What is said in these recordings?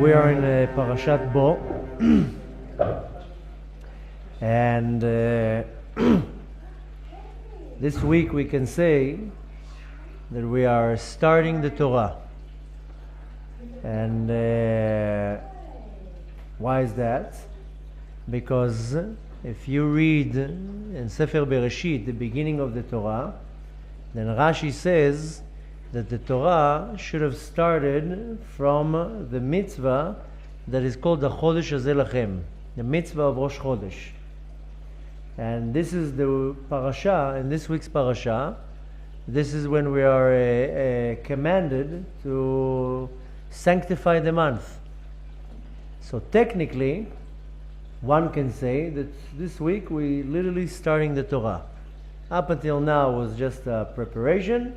We are in Parashat Bo, and this week we can say that we are starting the Torah. And why is that? Because if you read in Sefer Bereshit, the beginning of the Torah, then Rashi says that the Torah should have started from the mitzvah that is called the Chodesh Hazeh Lachem, the mitzvah of Rosh Chodesh. And this is the parasha, in this week's parasha, this is when we are commanded to sanctify the month. So technically, one can say that this week we literally starting the Torah. Up until now was just a preparation,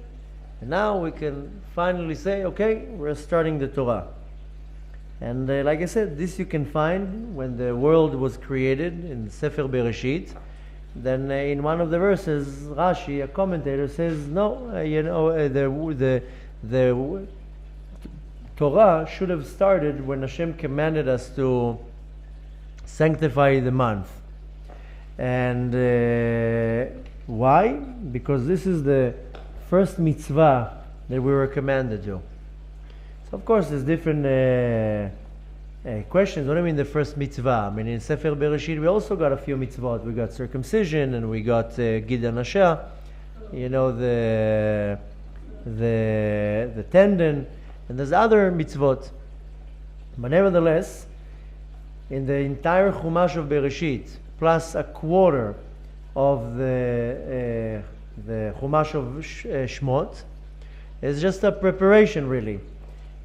and now we can finally say, okay, we're starting the Torah. And like I said, this you can find when the world was created in Sefer Bereshit. Then in one of the verses, Rashi, a commentator, says, no, the Torah should have started when Hashem commanded us to sanctify the month. And why? Because this is the first mitzvah that we were commanded to. So of course there's different questions. What do I mean the first mitzvah? I mean in Sefer Bereshit we also got a few mitzvot. We got circumcision and we got Gid Anasha, the tendon, and there's other mitzvot. But nevertheless, in the entire Chumash of Bereshit, plus a quarter of the Chumash of Shmot, is just a preparation really.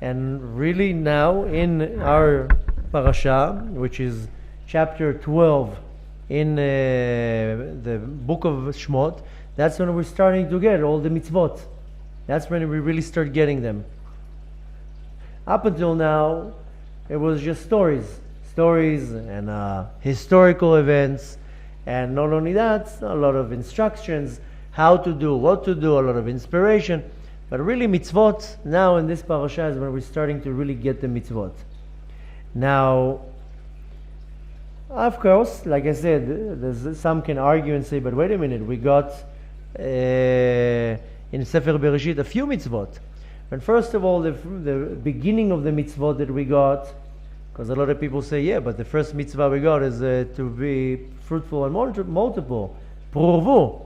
And really now in our parasha, which is chapter 12 in the book of Shmot, that's when we're starting to get all the mitzvot. That's when we really start getting them. Up until now, it was just stories and historical events, and not only that, a lot of instructions, how to do, what to do, a lot of inspiration. But really mitzvot, now in this parasha is when we're starting to really get the mitzvot. Now, of course, like I said, some can argue and say, but wait a minute, we got in Sefer Bereshit a few mitzvot. But first of all, the beginning of the mitzvot that we got, because a lot of people say, yeah, but the first mitzvah we got is to be fruitful and multiple, pruvu.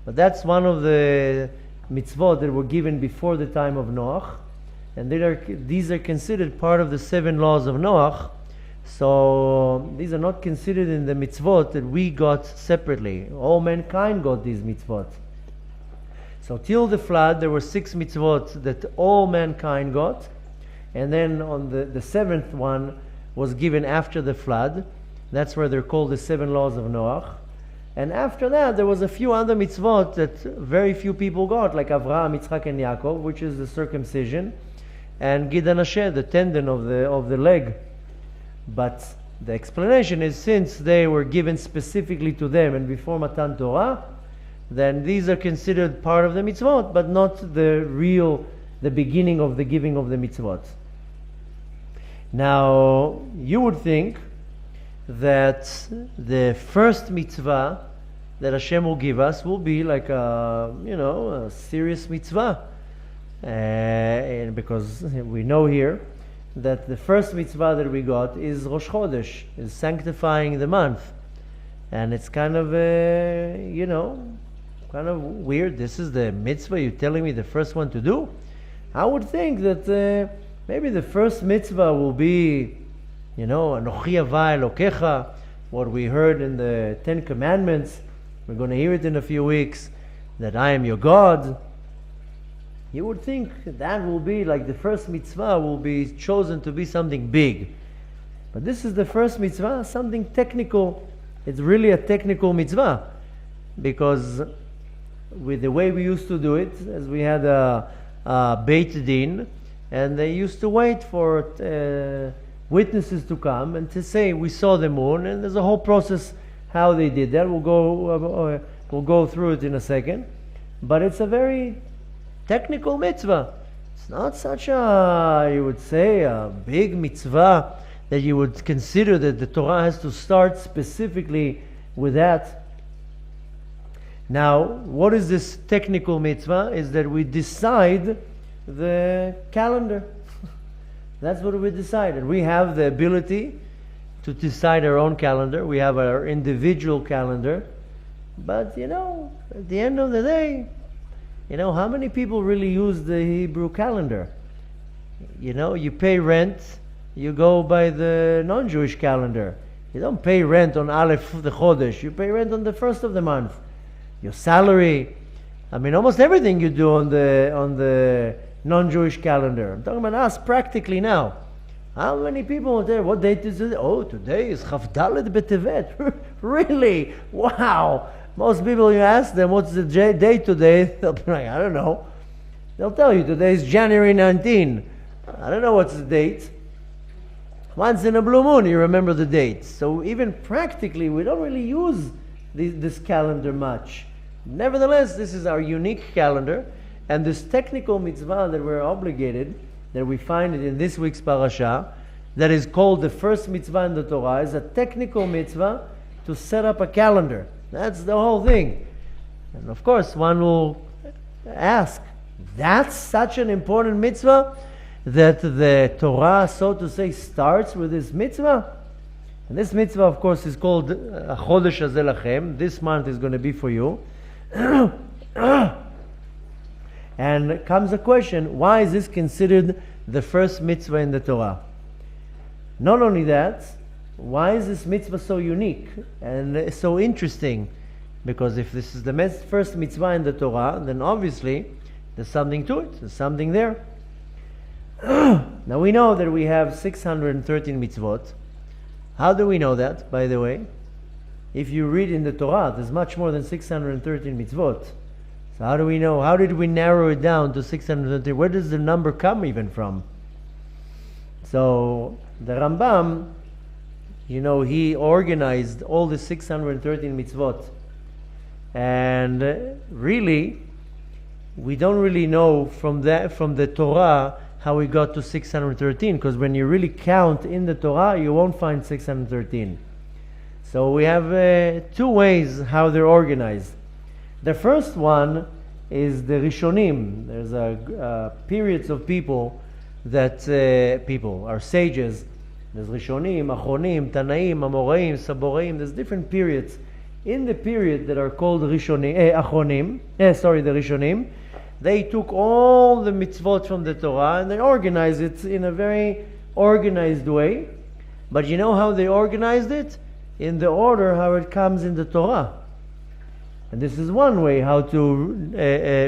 But that's one of the mitzvot that were given before the time of Noach, and these are considered part of the 7 laws of Noach. So these are not considered in the mitzvot that we got separately. All mankind got these mitzvot. So till the flood there were 6 mitzvot that all mankind got, and then on the 7th one was given after the flood. That's where they're called the 7 laws of Noach. And after that, there was a few other mitzvot that very few people got, like Avraham, Yitzchak, and Yaakov, which is the circumcision, and Gid Anashe, the tendon of the leg. But the explanation is, since they were given specifically to them and before Matan Torah, then these are considered part of the mitzvot, but not the beginning of the giving of the mitzvot. Now, you would think that the first mitzvah that Hashem will give us will be like a serious mitzvah, and because we know here that the first mitzvah that we got is Rosh Chodesh, is sanctifying the month, and it's kind of kind of weird. This is the mitzvah you're telling me the first one to do? I would think that maybe the first mitzvah will be Anochi Ava Elokecha, what we heard in the 10 Commandments. We're going to hear it in a few weeks, that I am your God. You would think that will be like the first mitzvah will be chosen to be something big. But this is the first mitzvah, something technical. It's really a technical mitzvah, because with the way we used to do it, as we had a Beit Din, and they used to wait for witnesses to come and to say we saw the moon, and there's a whole process how they did that. We'll go through it in a second, but it's a very technical mitzvah. It's not such a, you would say, a big mitzvah that you would consider that the Torah has to start specifically with that. Now, what is this technical mitzvah? Is that we decide the calendar. That's what we decided. We have the ability to decide our own calendar. We have our individual calendar. But, at the end of the day, how many people really use the Hebrew calendar? You pay rent, you go by the non-Jewish calendar. You don't pay rent on Aleph the Chodesh. You pay rent on the first of the month. Your salary, almost everything you do on the non-Jewish calendar. I'm talking about us practically now. How many people are there? What date is it? Oh, today is Chaf Dalet B'Tevet. Really? Wow. Most people, you ask them, what's the date today? They'll be like, I don't know. They'll tell you, today is January 19. I don't know what's the date. Once in a blue moon, you remember the date. So even practically, we don't really use this calendar much. Nevertheless, this is our unique calendar. And this technical mitzvah that we're obligated, that we find it in this week's parasha, that is called the first mitzvah in the Torah, is a technical mitzvah to set up a calendar. That's the whole thing. And of course, one will ask, that's such an important mitzvah that the Torah, so to say, starts with this mitzvah? And this mitzvah, of course, is called Chodesh Hazeh Lachem. This month is going to be for you. And comes a question, why is this considered the first mitzvah in the Torah? Not only that, why is this mitzvah so unique and so interesting? Because if this is the first mitzvah in the Torah, then obviously there's something to it, there's something there. Now we know that we have 613 mitzvot. How do we know that, by the way? If you read in the Torah, there's much more than 613 mitzvot. So how do we know? How did we narrow it down to 613? Where does the number come even from? So the Rambam, he organized all the 613 mitzvot. And really, we don't really know from the Torah how we got to 613, because when you really count in the Torah, you won't find 613. So we have two ways how they're organized. The first one is the Rishonim. There's periods of people that are sages. There's Rishonim, Achronim, Tanaim, Amoraim, Saboraim. There's different periods. In the period that are called Achronim, the Rishonim, they took all the mitzvot from the Torah and they organized it in a very organized way. But you know how they organized it? In the order how it comes in the Torah. And this is one way how to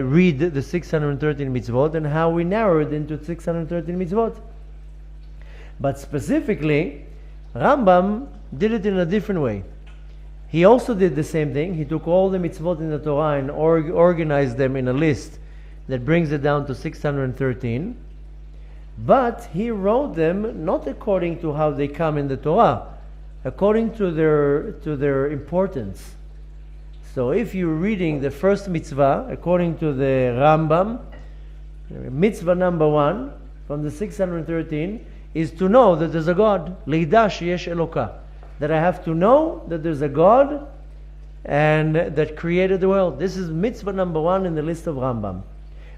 read the 613 mitzvot and how we narrow it into 613 mitzvot. But specifically, Rambam did it in a different way. He also did the same thing. He took all the mitzvot in the Torah and organized them in a list that brings it down to 613. But he wrote them not according to how they come in the Torah, according to their importance. So if you're reading the first mitzvah, according to the Rambam, mitzvah number 1 from the 613 is to know that there's a God. Leida sheyesh Eloka. That I have to know that there's a God and that created the world. This is mitzvah number 1 in the list of Rambam.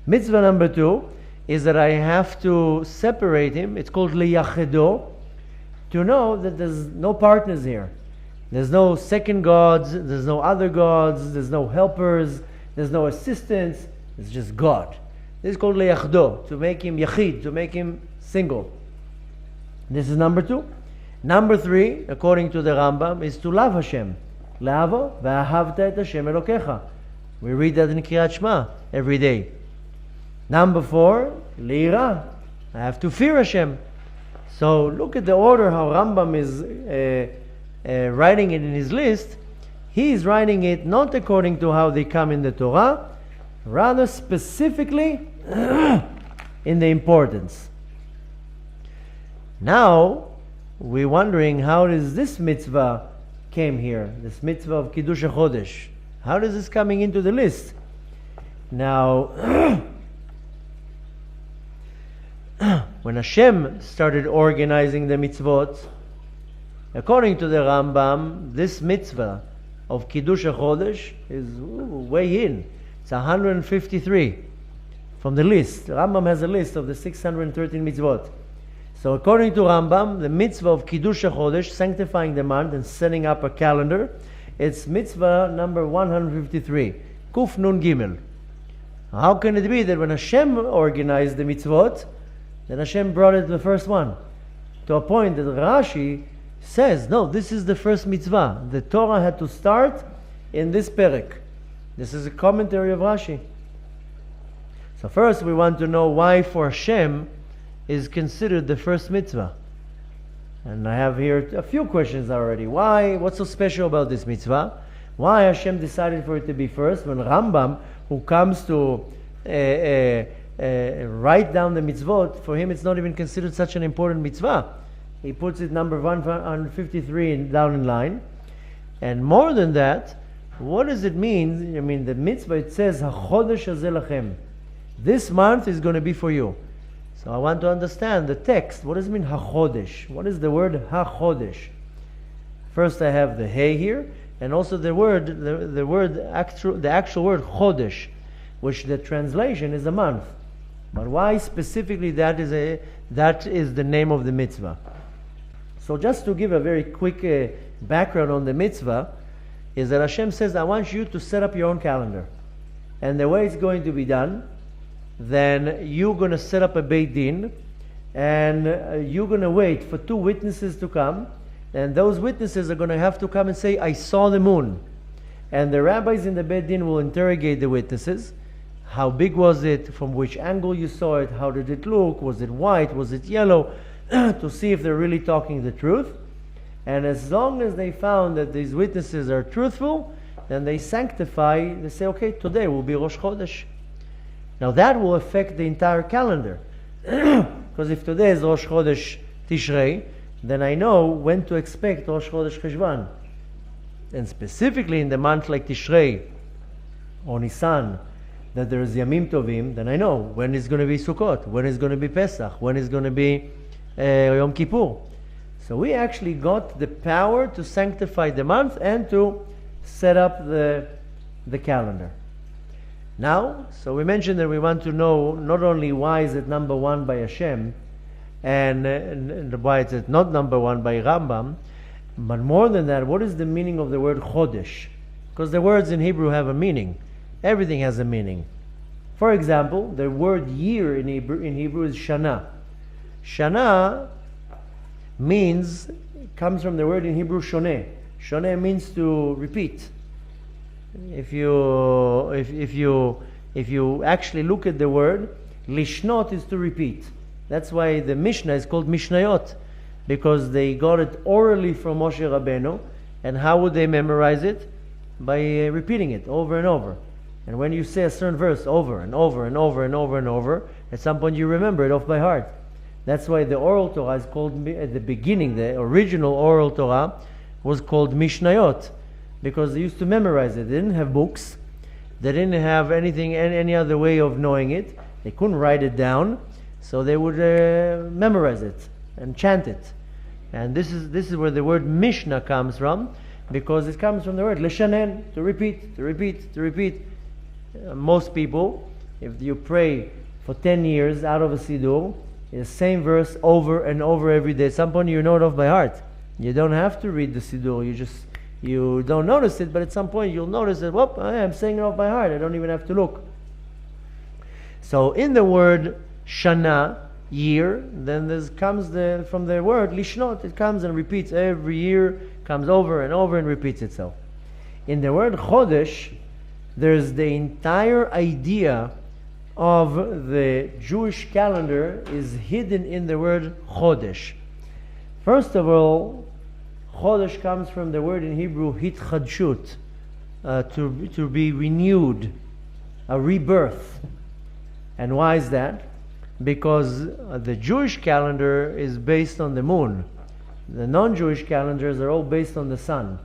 Mitzvah number 2 is that I have to separate him. It's called liyachedo. To know that there's no partners here. There's no second gods, there's no other gods, there's no helpers, there's no assistants, it's just God. This is called leyachdo, to make him yachid, to make him single. This is number 2. Number 3, according to the Rambam, is to love Hashem. La'avo ve'ahavta et Hashem Elokecha. We read that in Kriyat Shema every day. Number 4, le'ira. I have to fear Hashem. So look at the order how Rambam is writing it in his list. He is writing it not according to how they come in the Torah, rather specifically in the importance. Now, we're wondering, how does this mitzvah came here? This mitzvah of Kiddush HaChodesh. How does this coming into the list? Now, when Hashem started organizing the mitzvot, according to the Rambam, this mitzvah of Kiddush HaChodesh is way in. It's 153 from the list. The Rambam has a list of the 613 mitzvot. So according to Rambam, the mitzvah of Kiddush HaChodesh, sanctifying the month and setting up a calendar, it's mitzvah number 153, Kuf Nun Gimel. How can it be that when Hashem organized the mitzvot, then Hashem brought it to the first one? To a point that Rashi says, no, this is the first mitzvah. The Torah had to start in this perek. This is a commentary of Rashi. So first we want to know why for Hashem is considered the first mitzvah. And I have here a few questions already. Why? What's so special about this mitzvah? Why Hashem decided for it to be first when Rambam, who comes to write down the mitzvot, for him it's not even considered such an important mitzvah. He puts it number 153 down in line. And more than that, what does it mean? I mean, the mitzvah, it says, HaChodesh hazeh lachem. This month is going to be for you. So I want to understand the text. What does it mean, HaChodesh? What is the word HaChodesh? First I have the Hey here, and also the actual word Chodesh, which the translation is a month. But why specifically that is the name of the mitzvah? So just to give a very quick background on the mitzvah, is that Hashem says, I want you to set up your own calendar. And the way it's going to be done, then you're going to set up a Beit Din, and you're going to wait for 2 witnesses to come, and those witnesses are going to have to come and say, I saw the moon. And the rabbis in the Beit Din will interrogate the witnesses. How big was it? From which angle you saw it? How did it look? Was it white? Was it yellow? To see if they're really talking the truth. And as long as they found that these witnesses are truthful, then they sanctify, they say, okay, today will be Rosh Chodesh. Now that will affect the entire calendar. Because if today is Rosh Chodesh Tishrei, then I know when to expect Rosh Chodesh Cheshvan. And specifically in the month like Tishrei or Nisan, that there is Yamim Tovim, then I know when is going to be Sukkot, when is going to be Pesach, when is going to be Yom Kippur. So we actually got the power to sanctify the month and to set up the calendar. Now, so we mentioned that we want to know not only why is it number 1 by Hashem, and why is it not number 1 by Rambam, but more than that, what is the meaning of the word Chodesh? Because the words in Hebrew have a meaning. Everything has a meaning. For example, the word year in Hebrew is Shana. Shana comes from the word in Hebrew Shoneh. Shoneh means to repeat. If you actually look at the word, lishnot is to repeat. That's why the Mishnah is called Mishnayot, because they got it orally from Moshe Rabbeinu. And how would they memorize it? By repeating it over and over. And when you say a certain verse over and over and over and over and over, at some point you remember it off by heart. That's why the oral Torah is called, at the beginning, the original oral Torah was called Mishnayot, because they used to memorize it. They didn't have books. They didn't have any other way of knowing it. They couldn't write it down, so they would memorize it and chant it. And this is where the word Mishnah comes from, because it comes from the word Leshanen, to repeat, to repeat, to repeat. Most people, if you pray for 10 years out of a Siddur, the same verse over and over every day. At some point you know it off by heart. You don't have to read the Siddur. You don't notice it, but at some point you'll notice that, whoop, I'm saying it off by heart. I don't even have to look. So in the word Shana, year, then comes from the word Lishnot. It comes and repeats every year, comes over and over and repeats itself. In the word Chodesh, there's the entire idea of the Jewish calendar is hidden in the word Chodesh. First of all, Chodesh comes from the word in Hebrew Hitchadshut, to be renewed, a rebirth. And why is that? Because the Jewish calendar is based on the moon. The non-Jewish calendars are all based on the sun.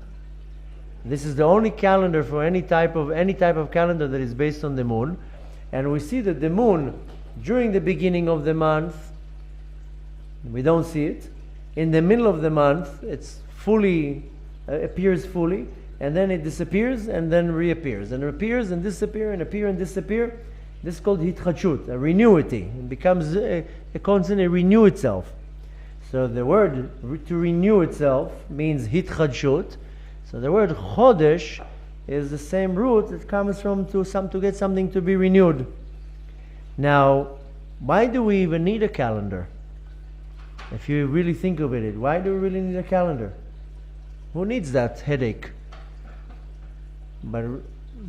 This is the only calendar for any type of calendar that is based on the moon. And we see that the moon, during the beginning of the month, We don't see it. In the middle of the month, it's fully, appears fully, and then it disappears and then reappears, and appears and disappear and appear and disappear. This is called hitchachut, a renewity. It becomes a constantly renew itself. So the word to renew itself means hitchachut. So the word chodesh is the same root that comes from to get something to be renewed. Now, why do we even need a calendar? If you really think of it, why do we really need a calendar? Who needs that headache? But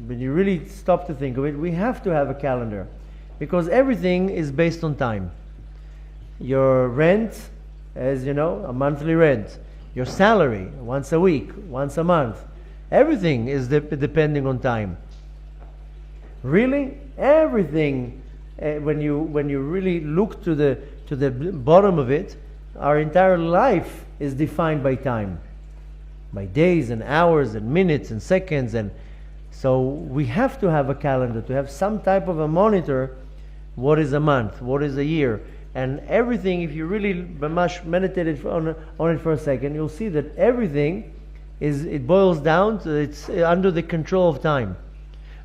when you really stop to think of it, we have to have a calendar, because everything is based on time. Your rent, as you know, a monthly rent. Your salary, once a week, once a month. Everything is depending on time. Really, everything. When you really look to the bottom of it, our entire life is defined by time, by days and hours and minutes and seconds, and so we have to have a calendar, to have some type of a monitor. What is a month? What is a year? And everything, if you really meditate on it for a second, you'll see that everything it boils down to it's under the control of time.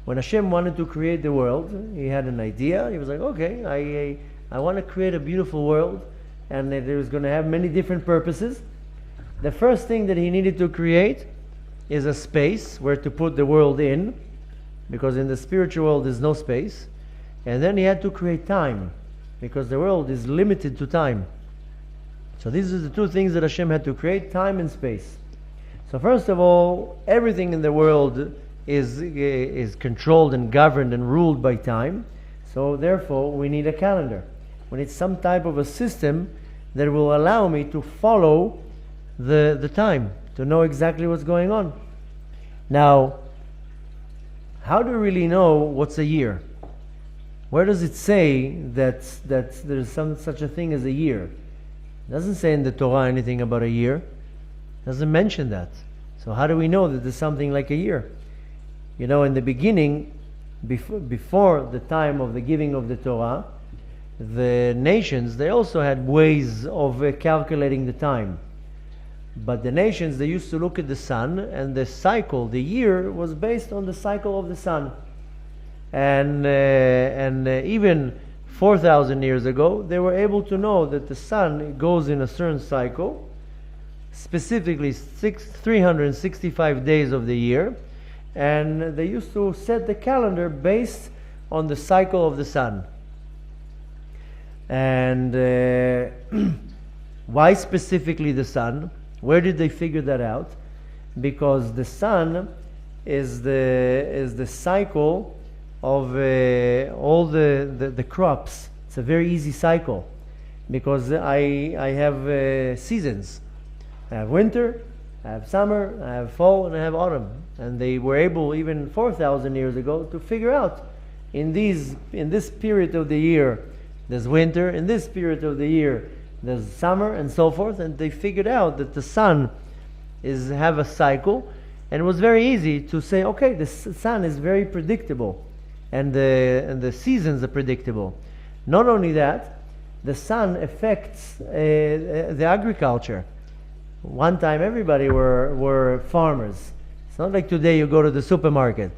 When Hashem wanted to create the world, He had an idea. He was like, okay, I want to create a beautiful world, and it was going to have many different purposes. The first thing that He needed to create is a space where to put the world in, because in the spiritual world there's no space. And then He had to create time, because the world is limited to time. So these are the two things that Hashem had to create, time and space. So first of all, everything in the world is controlled and governed and ruled by time. So therefore, we need a calendar. We need some type of a system that will allow me to follow the time, to know exactly what's going on. Now, how do we really know what's a year? Where does it say that there's such a thing as a year? It doesn't say in the Torah anything about a year. It doesn't mention that. So how do we know that there's something like a year? You know, in the beginning, before the time of the giving of the Torah, the nations, they also had ways of calculating the time. But the nations, they used to look at the sun, and the cycle, the year, was based on the cycle of the sun. And even 4,000 years ago, they were able to know that the sun goes in a certain cycle, specifically 365 days of the year, and they used to set the calendar based on the cycle of the sun. And why specifically the sun? Where did they figure that out? Because the sun is the cycle of all the crops. It's a very easy cycle, because I have seasons. I have winter, I have summer, I have fall, and I have autumn. And they were able, even 4,000 years ago, to figure out in this period of the year there's winter, in this period of the year there's summer, and so forth. And they figured out that the sun have a cycle, and it was very easy to say, okay, the sun is very predictable, and the seasons are predictable. Not only that, the sun affects the agriculture. One time everybody were farmers. It's not like today you go to the supermarket.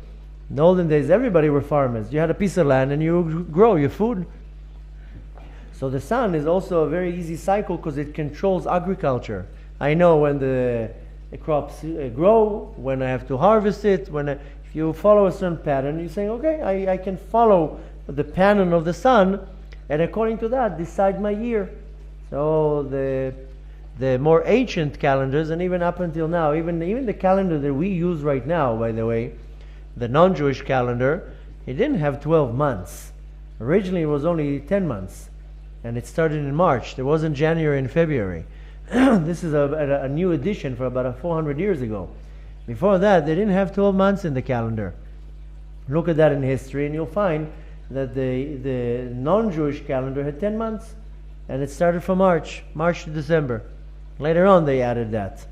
In the olden days everybody were farmers. You had a piece of land and you grow your food. So the sun is also a very easy cycle, because it controls agriculture. I know when the crops grow, when I have to harvest it, if you follow a certain pattern, you're saying, okay, I can follow the pattern of the sun, and according to that, decide my year. So the more ancient calendars, and even up until now, even the calendar that we use right now, by the way, the non-Jewish calendar, it didn't have 12 months. Originally it was only 10 months. And it started in March. There wasn't January and February. This is a new addition for about 400 years ago. Before that, they didn't have 12 months in the calendar. Look at that in history, and you'll find that the non-Jewish calendar had 10 months. And it started from March to December. Later on, they added that.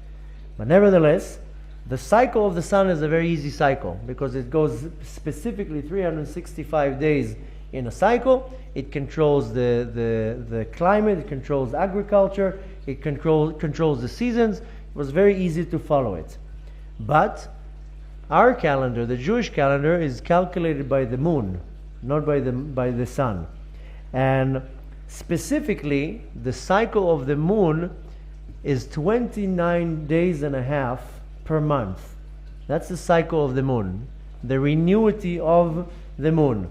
But nevertheless, the cycle of the sun is a very easy cycle, because it goes specifically 365 days in a cycle. It controls the climate, it controls agriculture, it controls the seasons. It was very easy to follow it. But our calendar, the Jewish calendar, is calculated by the moon, not by the sun. And specifically, the cycle of the moon is 29 days and a half per month. That's the cycle of the moon, the renewity of the moon,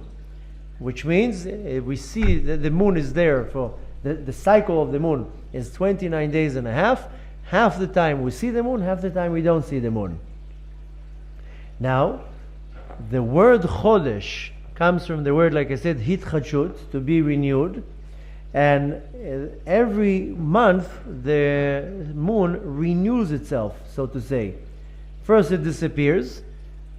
which means we see that the moon is there for the cycle of the moon is 29 days and a half. Half the time we see the moon, half the time we don't see the moon. Now, the word chodesh comes from the word, like I said, hitchadshut, to be renewed. And every month the moon renews itself, so to say. First it disappears,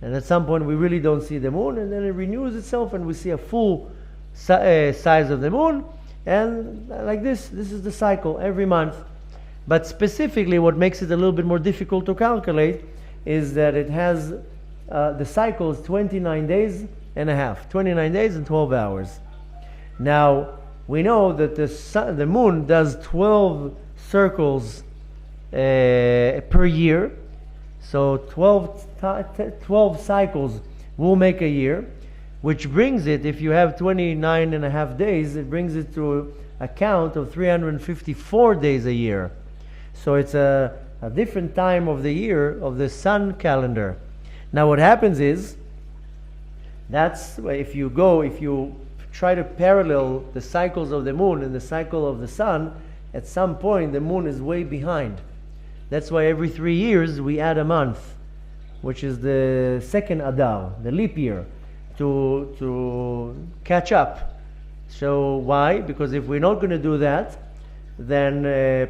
and at some point we really don't see the moon, and then it renews itself and we see a full size of the moon. And like this is the cycle every month. But specifically what makes it a little bit more difficult to calculate is that it has the cycle is 29 days and a half, 29 days and 12 hours. Now, we know that the moon does 12 circles per year. So 12 cycles will make a year, which brings it, if you have 29 and a half days, it brings it to a count of 354 days a year. So it's a different time of the year of the sun calendar. Now what happens is, that's if you try to parallel the cycles of the moon and the cycle of the sun, at some point the moon is way behind. That's why every 3 years we add a month, which is the second Adar, the leap year, to catch up. So why? Because if we're not going to do that, then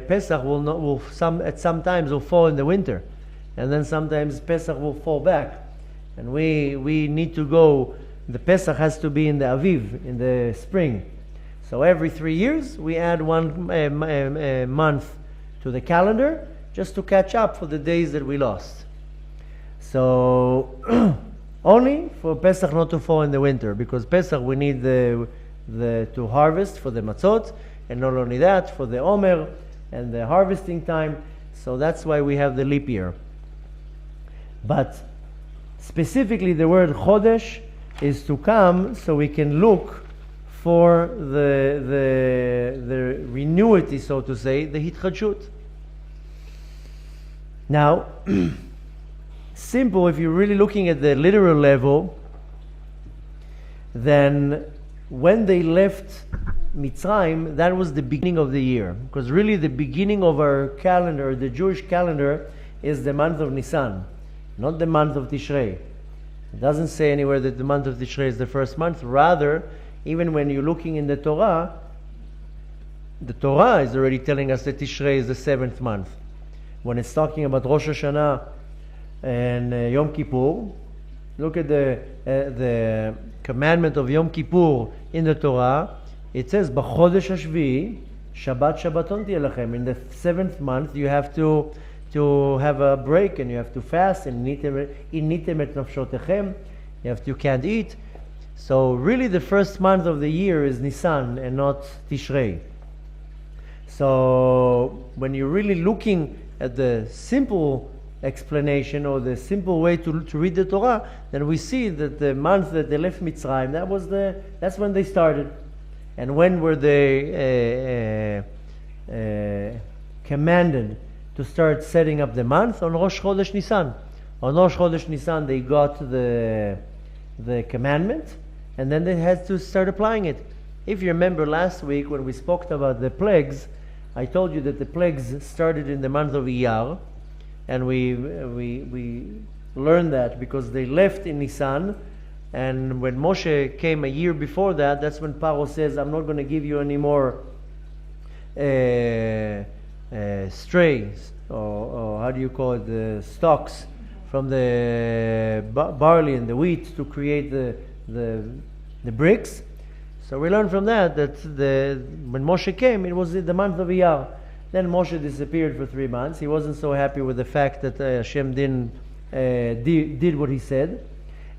Pesach at some times will fall in the winter, and then sometimes Pesach will fall back, and we need to go. The Pesach has to be in the Aviv, in the spring. So every 3 years we add one month to the calendar, just to catch up for the days that we lost. So only for Pesach not to fall in the winter, because Pesach we need to harvest for the matzot, and not only that, for the Omer and the harvesting time. So that's why we have the leap year. But specifically the word Chodesh is to come so we can look for the renewity, so to say, the hitchadshut. Now, simple, if you're really looking at the literal level, then when they left Mitzrayim, that was the beginning of the year. Because really the beginning of our calendar, the Jewish calendar, is the month of Nisan, not the month of Tishrei. It doesn't say anywhere that the month of Tishrei is the first month. Rather, even when you're looking in the Torah is already telling us that Tishrei is the 7th month. When it's talking about Rosh Hashanah and Yom Kippur, look at the commandment of Yom Kippur in the Torah. It says, "B'chodesh hashvi'i, Shabbat Shabbaton tiyeh lachem." In the 7th month, you have to have a break, and you have to fast, and nitem et nafshotechem. You can't eat. So really the first month of the year is Nisan and not Tishrei. So when you're really looking at the simple explanation or the simple way to read the Torah, then we see that the month that they left Mitzrayim, that's when they started. And when were they commanded to start setting up the month? On Rosh Chodesh Nisan. On Rosh Chodesh Nisan they got the commandment, and then they had to start applying it. If you remember last week when we spoke about the plagues, I told you that the plagues started in the month of Iyar, and we learned that because they left in Nisan, and when Moshe came a year before that, that's when Paro says, "I'm not going to give you any more strays, or how do you call it, the stalks from the barley and the wheat to create the bricks." So we learned from that when Moshe came, it was in the month of Iyar. Then Moshe disappeared for 3 months. He wasn't so happy with the fact that Hashem did what he said.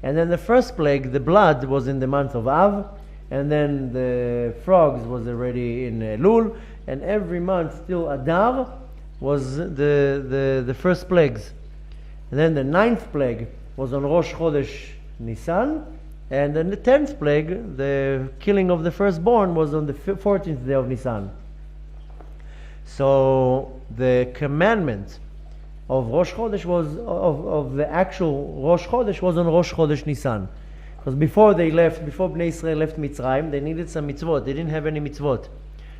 And then the first plague, the blood, was in the month of Av. and then the frogs was already in Elul, and every month till Adar was the first plagues. And then the 9th plague was on Rosh Chodesh Nisan, and then the 10th plague, the killing of the firstborn, was on the 14th day of Nisan. So the commandment of Rosh Chodesh was, of the actual Rosh Chodesh was on Rosh Chodesh Nisan. Because before Bnei Israel left Mitzrayim, they needed some mitzvot. They didn't have any mitzvot.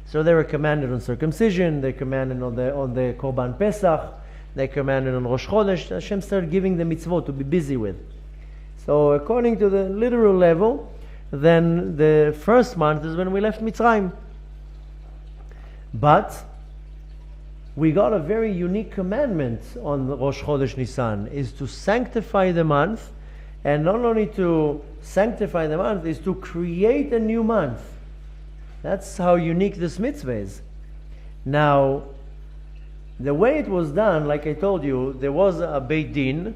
So they were commanded on circumcision, they commanded on the Korban Pesach, they commanded on Rosh Chodesh. Hashem started giving them mitzvot to be busy with. So according to the literal level, then the first month is when we left Mitzrayim. But we got a very unique commandment on Rosh Chodesh Nisan, is to sanctify the month, and not only to sanctify the month, is to create a new month. That's how unique this mitzvah is. Now, the way it was done, like I told you, there was a Beit Din,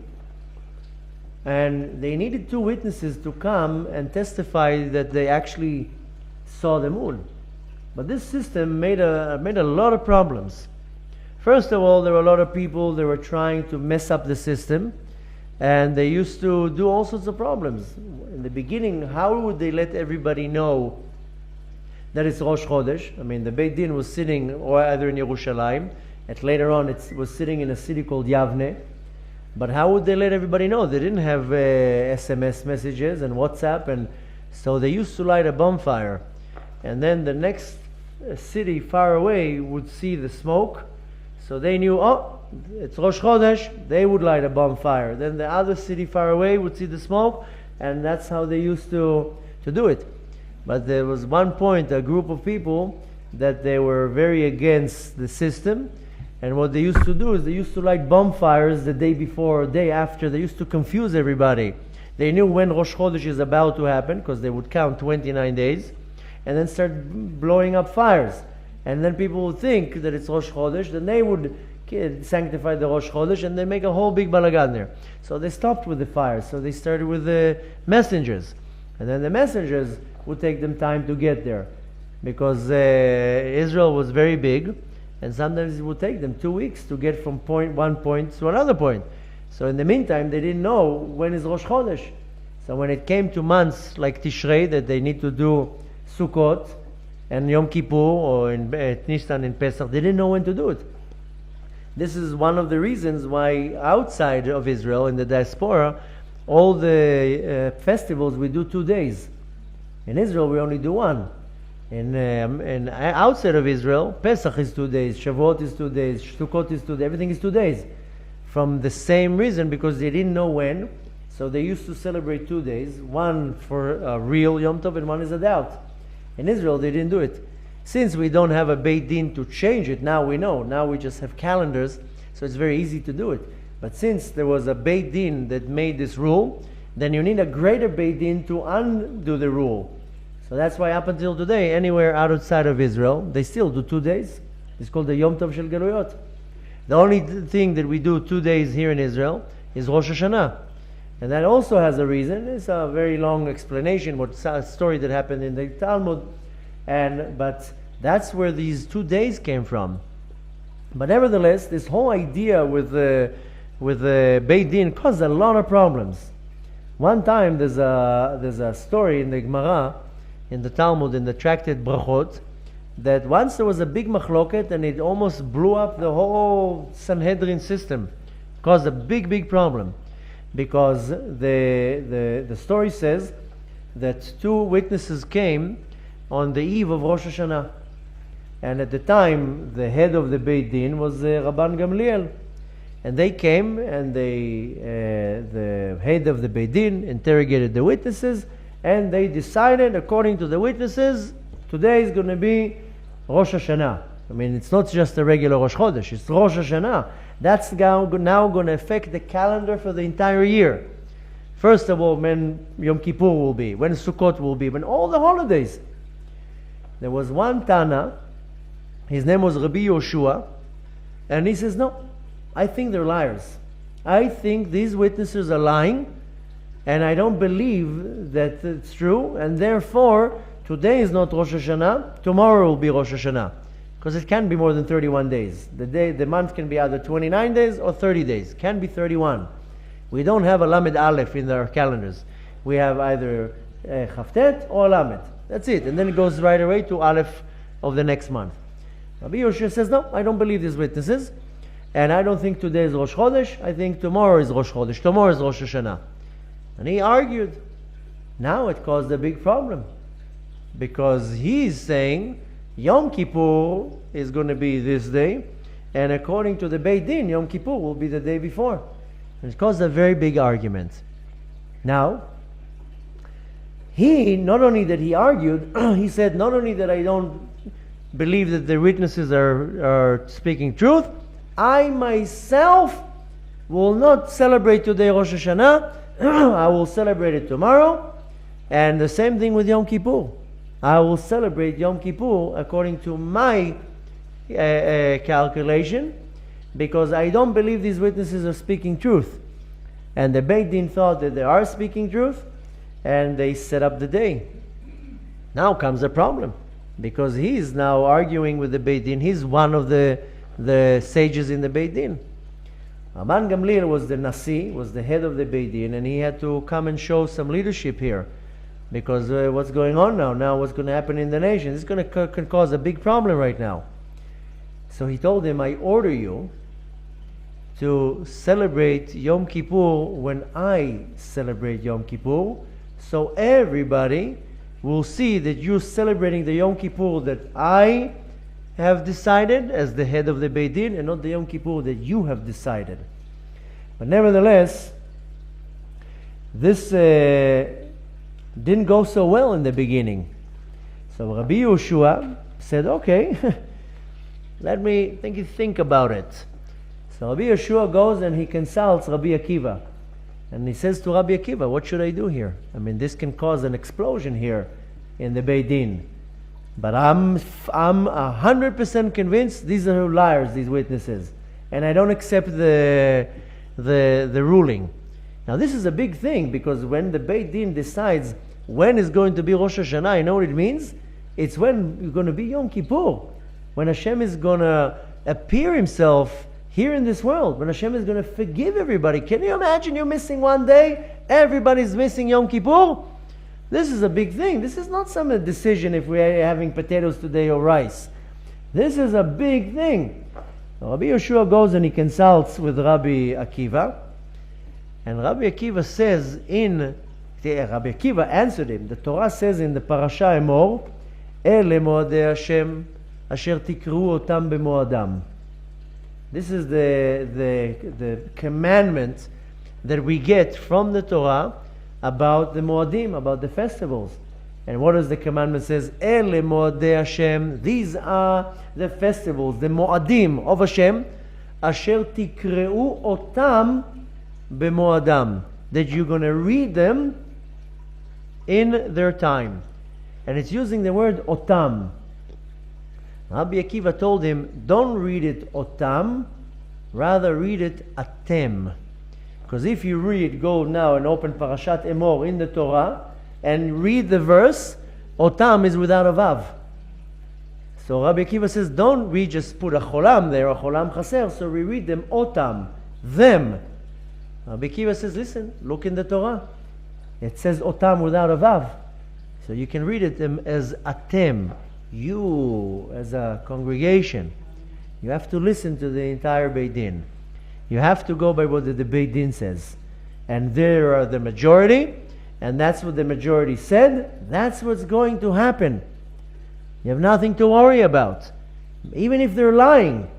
and they needed 2 witnesses to come and testify that they actually saw the moon. But this system made a lot of problems. First of all, there were a lot of people that were trying to mess up the system, and they used to do all sorts of problems. In the beginning, how would they let everybody know that it's Rosh Chodesh? I mean, the Beit Din was sitting either in Yerushalayim, and later on it was sitting in a city called Yavne. But how would they let everybody know? They didn't have SMS messages and WhatsApp, and so they used to light a bonfire. And then the next city far away would see the smoke, so they knew, oh, it's Rosh Chodesh, they would light a bonfire. Then the other city far away would see the smoke, and that's how they used to do it. But there was one point, a group of people, that they were very against the system, and what they used to do is they used to light bonfires the day before or day after. They used to confuse everybody. They knew when Rosh Chodesh is about to happen, because they would count 29 days, and then start blowing up fires. And then people would think that it's Rosh Chodesh, then they would sanctify the Rosh Chodesh, and they make a whole big balagan there. So they stopped with the fires, so they started with the messengers. And then the messengers would take them time to get there, because Israel was very big, and sometimes it would take them 2 weeks to get from one point to another point. So in the meantime, they didn't know when is Rosh Chodesh. So when it came to months like Tishrei, that they need to do Sukkot and Yom Kippur, or in Nisan and Pesach, they didn't know when to do it. This is one of the reasons why outside of Israel, in the diaspora, all the festivals we do 2 days. In Israel, we only do 1. And outside of Israel, Pesach is 2 days, Shavuot is 2 days, Sukkot is 2 days, everything is 2 days. From the same reason, because they didn't know when, so they used to celebrate 2 days, one for a real Yom Tov and one is a doubt. In Israel, they didn't do it. Since we don't have a Beit Din to change it, now we know. Now we just have calendars, so it's very easy to do it. But since there was a Beit Din that made this rule, then you need a greater Beit Din to undo the rule. So that's why up until today, anywhere outside of Israel, they still do 2 days. It's called the Yom Tov Shel Galuyot. The only thing that we do 2 days here in Israel is Rosh Hashanah. And that also has a reason. It's a very long explanation, what's a story that happened in the Talmud. But that's where these 2 days came from. But nevertheless, this whole idea with the Beit Din caused a lot of problems. One time there's a story in the Gemara, in the Talmud, in the tractate Brachot, that once there was a big machloket and it almost blew up the whole Sanhedrin system. Caused a big problem. Because the story says that 2 witnesses came on the eve of Rosh Hashanah. And at the time, the head of the Beit Din was Rabban Gamliel. And they came, and the head of the Beit Din interrogated the witnesses, and they decided, according to the witnesses, today is going to be Rosh Hashanah. I mean, it's not just a regular Rosh Chodesh, it's Rosh Hashanah. That's now going to affect the calendar for the entire year. First of all, when Yom Kippur will be, when Sukkot will be, when all the holidays. There was one Tana, his name was Rabbi Yoshua, and he says, no, I think they're liars. I think these witnesses are lying, and I don't believe that it's true, and therefore today is not Rosh Hashanah, tomorrow will be Rosh Hashanah. Because it can be more than 31 days. The month can be either 29 days or 30 days. Can be 31. We don't have a Lamed Aleph in our calendars. We have either Chavtet or Lamed. That's it. And then it goes right away to Aleph of the next month. Rabbi Yoshua says, no, I don't believe these witnesses. And I don't think today is Rosh Chodesh. I think tomorrow is Rosh Chodesh. Tomorrow is Rosh Hashanah. And he argued. Now it caused a big problem. Because he's saying Yom Kippur is going to be this day. And according to the Beit Din, Yom Kippur will be the day before. And it caused a very big argument. Now, he, not only that he argued, he said, not only that I don't believe that the witnesses are speaking truth, I myself will not celebrate today Rosh Hashanah. I will celebrate it tomorrow. And the same thing with Yom Kippur. I will celebrate Yom Kippur according to my calculation, because I don't believe these witnesses are speaking truth. And the Beit Din thought that they are speaking truth, and they set up the day. Now comes a problem, because he's now arguing with the Beit Din. He's one of the sages in the Beit Din. Rabban Gamliel was the Nasi, was the head of the Beit Din, and he had to come and show some leadership here. Because what's going on now what's going to happen in the nation, it's going to can cause a big problem right now. So he told him, I order you to celebrate Yom Kippur when I celebrate Yom Kippur, so everybody will see that you're celebrating the Yom Kippur that I have decided as the head of the Beit Din, and not the Yom Kippur that you have decided. But nevertheless, this didn't go so well in the beginning. So Rabbi Yehoshua said, okay, let me think about it. So Rabbi Yehoshua goes and he consults Rabbi Akiva. And he says to Rabbi Akiva, what should I do here? I mean, this can cause an explosion here in the Beit Din. But I'm 100% convinced these are liars, these witnesses. And I don't accept the ruling. Now this is a big thing, because when the Beit Din decides when is going to be Rosh Hashanah, you know what it means? It's when you're going to be Yom Kippur. When Hashem is going to appear Himself here in this world. When Hashem is going to forgive everybody. Can you imagine you're missing one day? Everybody's missing Yom Kippur? This is a big thing. This is not some decision if we're having potatoes today or rice. This is a big thing. Rabbi Yehoshua goes and he consults with Rabbi Akiva. And Rabbi Akiva says Rabbi Akiva answered him. The Torah says in the Parashat Bo, Ele moadei Hashem asher tikru otam b'moadam. This is the commandment that we get from the Torah about the Moadim, about the festivals. And what does the commandment says? Ele moadei Hashem. These are the festivals, the Moadim of Hashem, asher tikreu otam b'moadam, that you're going to read them in their time. And it's using the word otam. Rabbi Akiva told him, don't read it otam, rather read it atem. Because if you go now and open Parashat Emor in the Torah and read the verse, otam is without a vav. So Rabbi Akiva says, don't we just put a cholam there, a cholam chaser, so we read them otam, them. Rabbi Akiva says, listen, look in the Torah. It says otam without a vav. So you can read it as atem. You, as a congregation, you have to listen to the entire Beit Din. You have to go by what the Beit Din says. And there are the majority, and that's what the majority said. That's what's going to happen. You have nothing to worry about. Even if they're lying.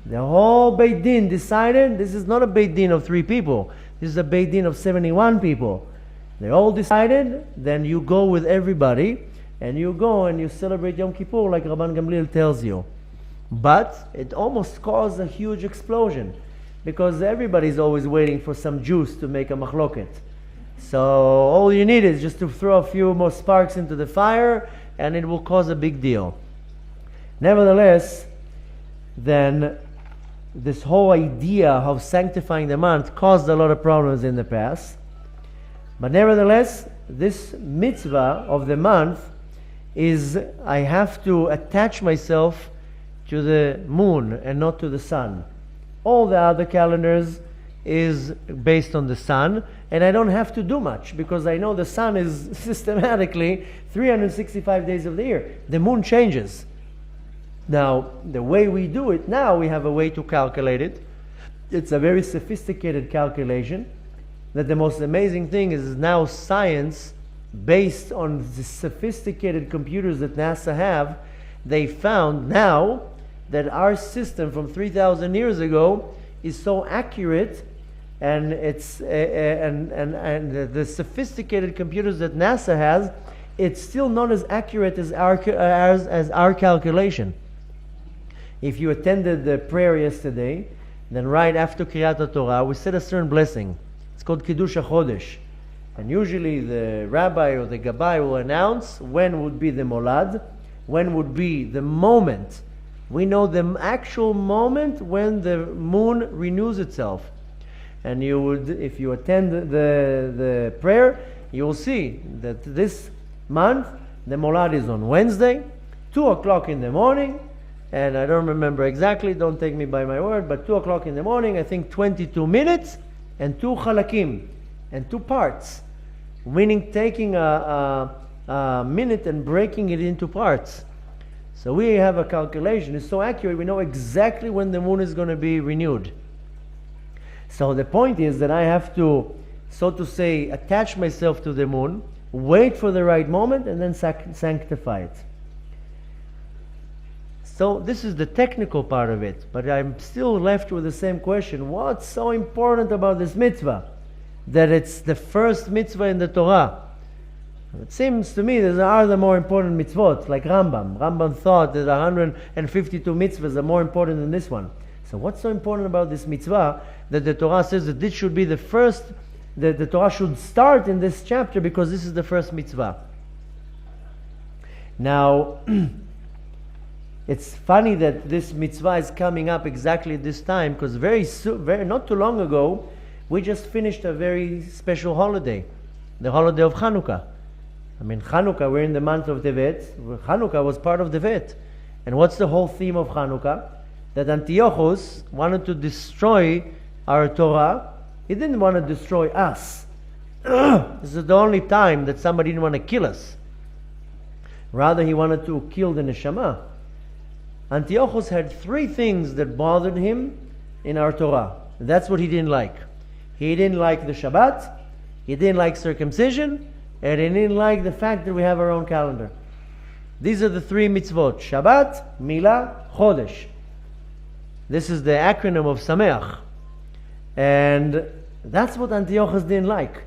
The whole Beit Din decided, this is not a Beit Din of 3 people. This is a Beit Din of 71 people. They all decided, then you go with everybody, and you go and you celebrate Yom Kippur like Rabban Gamliel tells you. But it almost caused a huge explosion, because everybody's always waiting for some juice to make a machloket. So all you need is just to throw a few more sparks into the fire, and it will cause a big deal. Nevertheless, then this whole idea of sanctifying the month caused a lot of problems in the past. But nevertheless, this mitzvah of the month is I have to attach myself to the moon and not to the sun. All the other calendars is based on the sun, and I don't have to do much because I know the sun is systematically 365 days of the year. The moon changes. Now, the way we do it now, we have a way to calculate it. It's a very sophisticated calculation. That the most amazing thing is now science, based on the sophisticated computers that NASA have, they found now that our system from 3,000 years ago is so accurate, and it's and the sophisticated computers that NASA has, it's still not as accurate as our calculation. If you attended the prayer yesterday, then right after Kriyat Torah, we said a certain blessing. It's called Kiddush HaChodesh. And usually the rabbi or the gabbai will announce when would be the molad, when would be the moment. We know the actual moment when the moon renews itself. And you would, if you attend the prayer, you will see that this month the molad is on Wednesday, 2 o'clock in the morning, and I don't remember exactly, don't take me by my word, but 2 o'clock in the morning, I think 22 minutes, and 2 chalakim, and 2 parts, meaning taking a minute and breaking it into parts. So we have a calculation, it's so accurate, we know exactly when the moon is going to be renewed. So the point is that I have to, so to say, attach myself to the moon, wait for the right moment, and then sanctify it. So this is the technical part of it, but I'm still left with the same question. What's so important about this mitzvah? That it's the first mitzvah in the Torah. It seems to me there are the more important mitzvot, like Rambam. Rambam thought that 152 mitzvahs are more important than this one. So what's so important about this mitzvah that the Torah says that this should be the first, that the Torah should start in this chapter because this is the first mitzvah? Now, it's funny that this mitzvah is coming up exactly at this time because very not too long ago, we just finished a very special holiday, the holiday of Hanukkah. I mean, Hanukkah, we're in the month of Tevet. Hanukkah was part of Tevet. And what's the whole theme of Hanukkah? That Antiochus wanted to destroy our Torah. He didn't want to destroy us. This is the only time that somebody didn't want to kill us. Rather, he wanted to kill the neshama. Antiochus had 3 things that bothered him in our Torah. That's what he didn't like. He didn't like the Shabbat, he didn't like circumcision, and he didn't like the fact that we have our own calendar. These are the 3 mitzvot: Shabbat, Milah, Chodesh. This is the acronym of Sameach. And that's what Antiochus didn't like.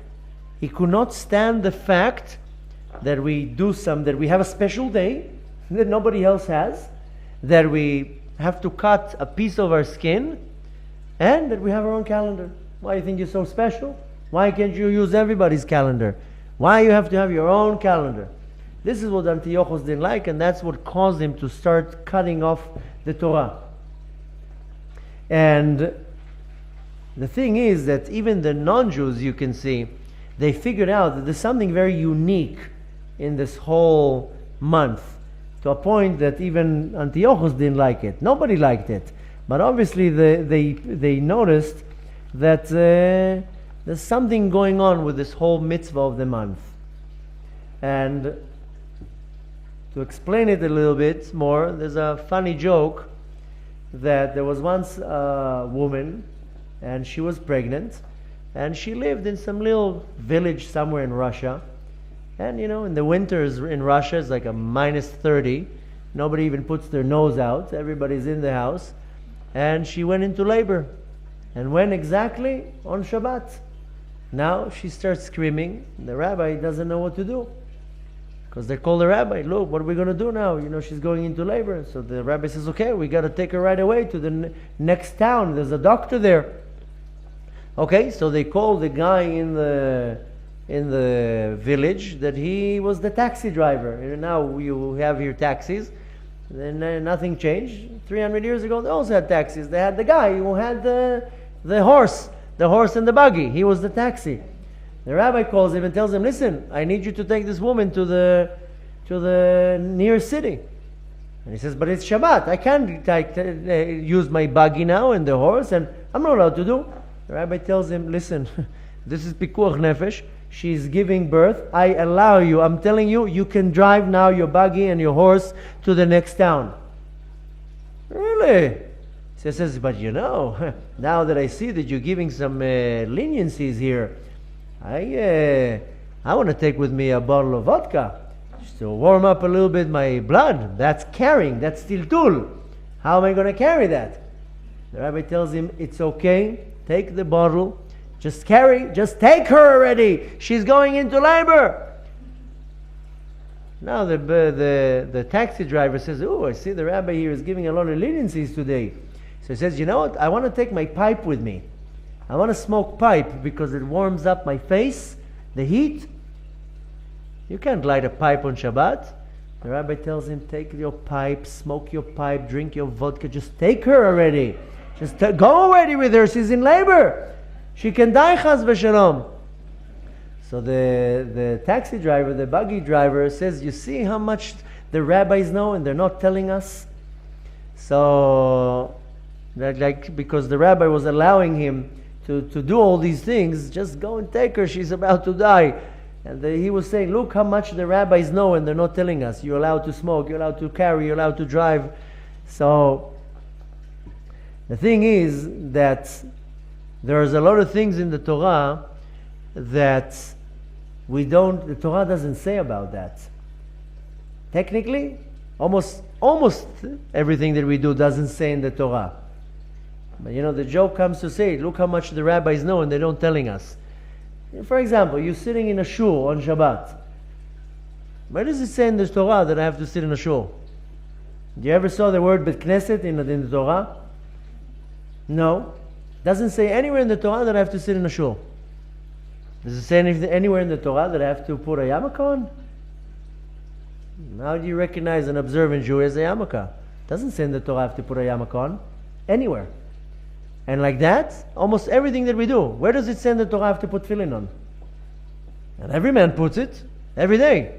He could not stand the fact that we have a special day that nobody else has, that we have to cut a piece of our skin, and that we have our own calendar. Why do you think you're so special? Why can't you use everybody's calendar? Why you have to have your own calendar? This is what Antiochus didn't like, and that's what caused him to start cutting off the Torah. And the thing is that even the non-Jews, you can see, they figured out that there's something very unique in this whole month, to a point that even Antiochus didn't like it. Nobody liked it. But obviously they noticed that there's something going on with this whole mitzvah of the month. And to explain it a little bit more, there's a funny joke that there was once a woman, and she was pregnant, and she lived in some little village somewhere in Russia. And you know, in the winters in Russia, it's like a minus 30. Nobody even puts their nose out. Everybody's in the house. And she went into labor. And when exactly? On Shabbat. Now she starts screaming. The rabbi doesn't know what to do. Because they call the rabbi, look, what are we going to do now? You know, she's going into labor. So the rabbi says, okay, we got to take her right away to the next town. There's a doctor there. Okay, so they call the guy in the village that he was the taxi driver. And now you have here taxis. Then nothing changed. 300 years ago, they also had taxis. They had the guy who had the horse and the buggy. He was the taxi. The rabbi calls him and tells him, listen, I need you to take this woman to to the nearest city. And he says, but it's Shabbat. I can't use my buggy now and the horse, and I'm not allowed to do. The rabbi tells him, listen, this is pikuach nefesh. She's giving birth. I allow you. I'm telling you, you can drive now your buggy and your horse to the next town. Really? He says, but now that I see that you're giving some leniencies here, I want to take with me a bottle of vodka just to warm up a little bit my blood. That's carrying. That's tiltul. How am I going to carry that? The rabbi tells him, it's okay. Take the bottle. Just take her already. She's going into labor. Now the taxi driver says, oh, I see the rabbi here is giving a lot of leniencies today. So he says, you know what? I want to take my pipe with me. I want to smoke pipe because it warms up my face, the heat. You can't light a pipe on Shabbat. The rabbi tells him, take your pipe, smoke your pipe, drink your vodka. Just take her already. Just go already with her. She's in labor. She can die, chas v'shalom. So the taxi driver, the buggy driver says, you see how much the rabbis know and they're not telling us? So, because the rabbi was allowing him to do all these things, just go and take her, she's about to die. And he was saying, look how much the rabbis know and they're not telling us. You're allowed to smoke, you're allowed to carry, you're allowed to drive. So, the thing is that there's a lot of things in the Torah that the Torah doesn't say about that. Technically, almost everything that we do doesn't say in the Torah. But the joke comes to say, look how much the rabbis know and they're not telling us. For example, you're sitting in a shul on Shabbat. Where does it say in the Torah that I have to sit in a shul? Do you ever saw the word Bet Knesset in the Torah? No. Doesn't say anywhere in the Torah that I have to sit in a shul. Does it say anywhere in the Torah that I have to put a yarmulke on? How do you recognize an observant Jew as a yarmulke? Doesn't say in the Torah I have to put a yarmulke on. Anywhere. And like that, almost everything that we do. Where does it say in the Torah I have to put tefillin on? And every man puts it every day.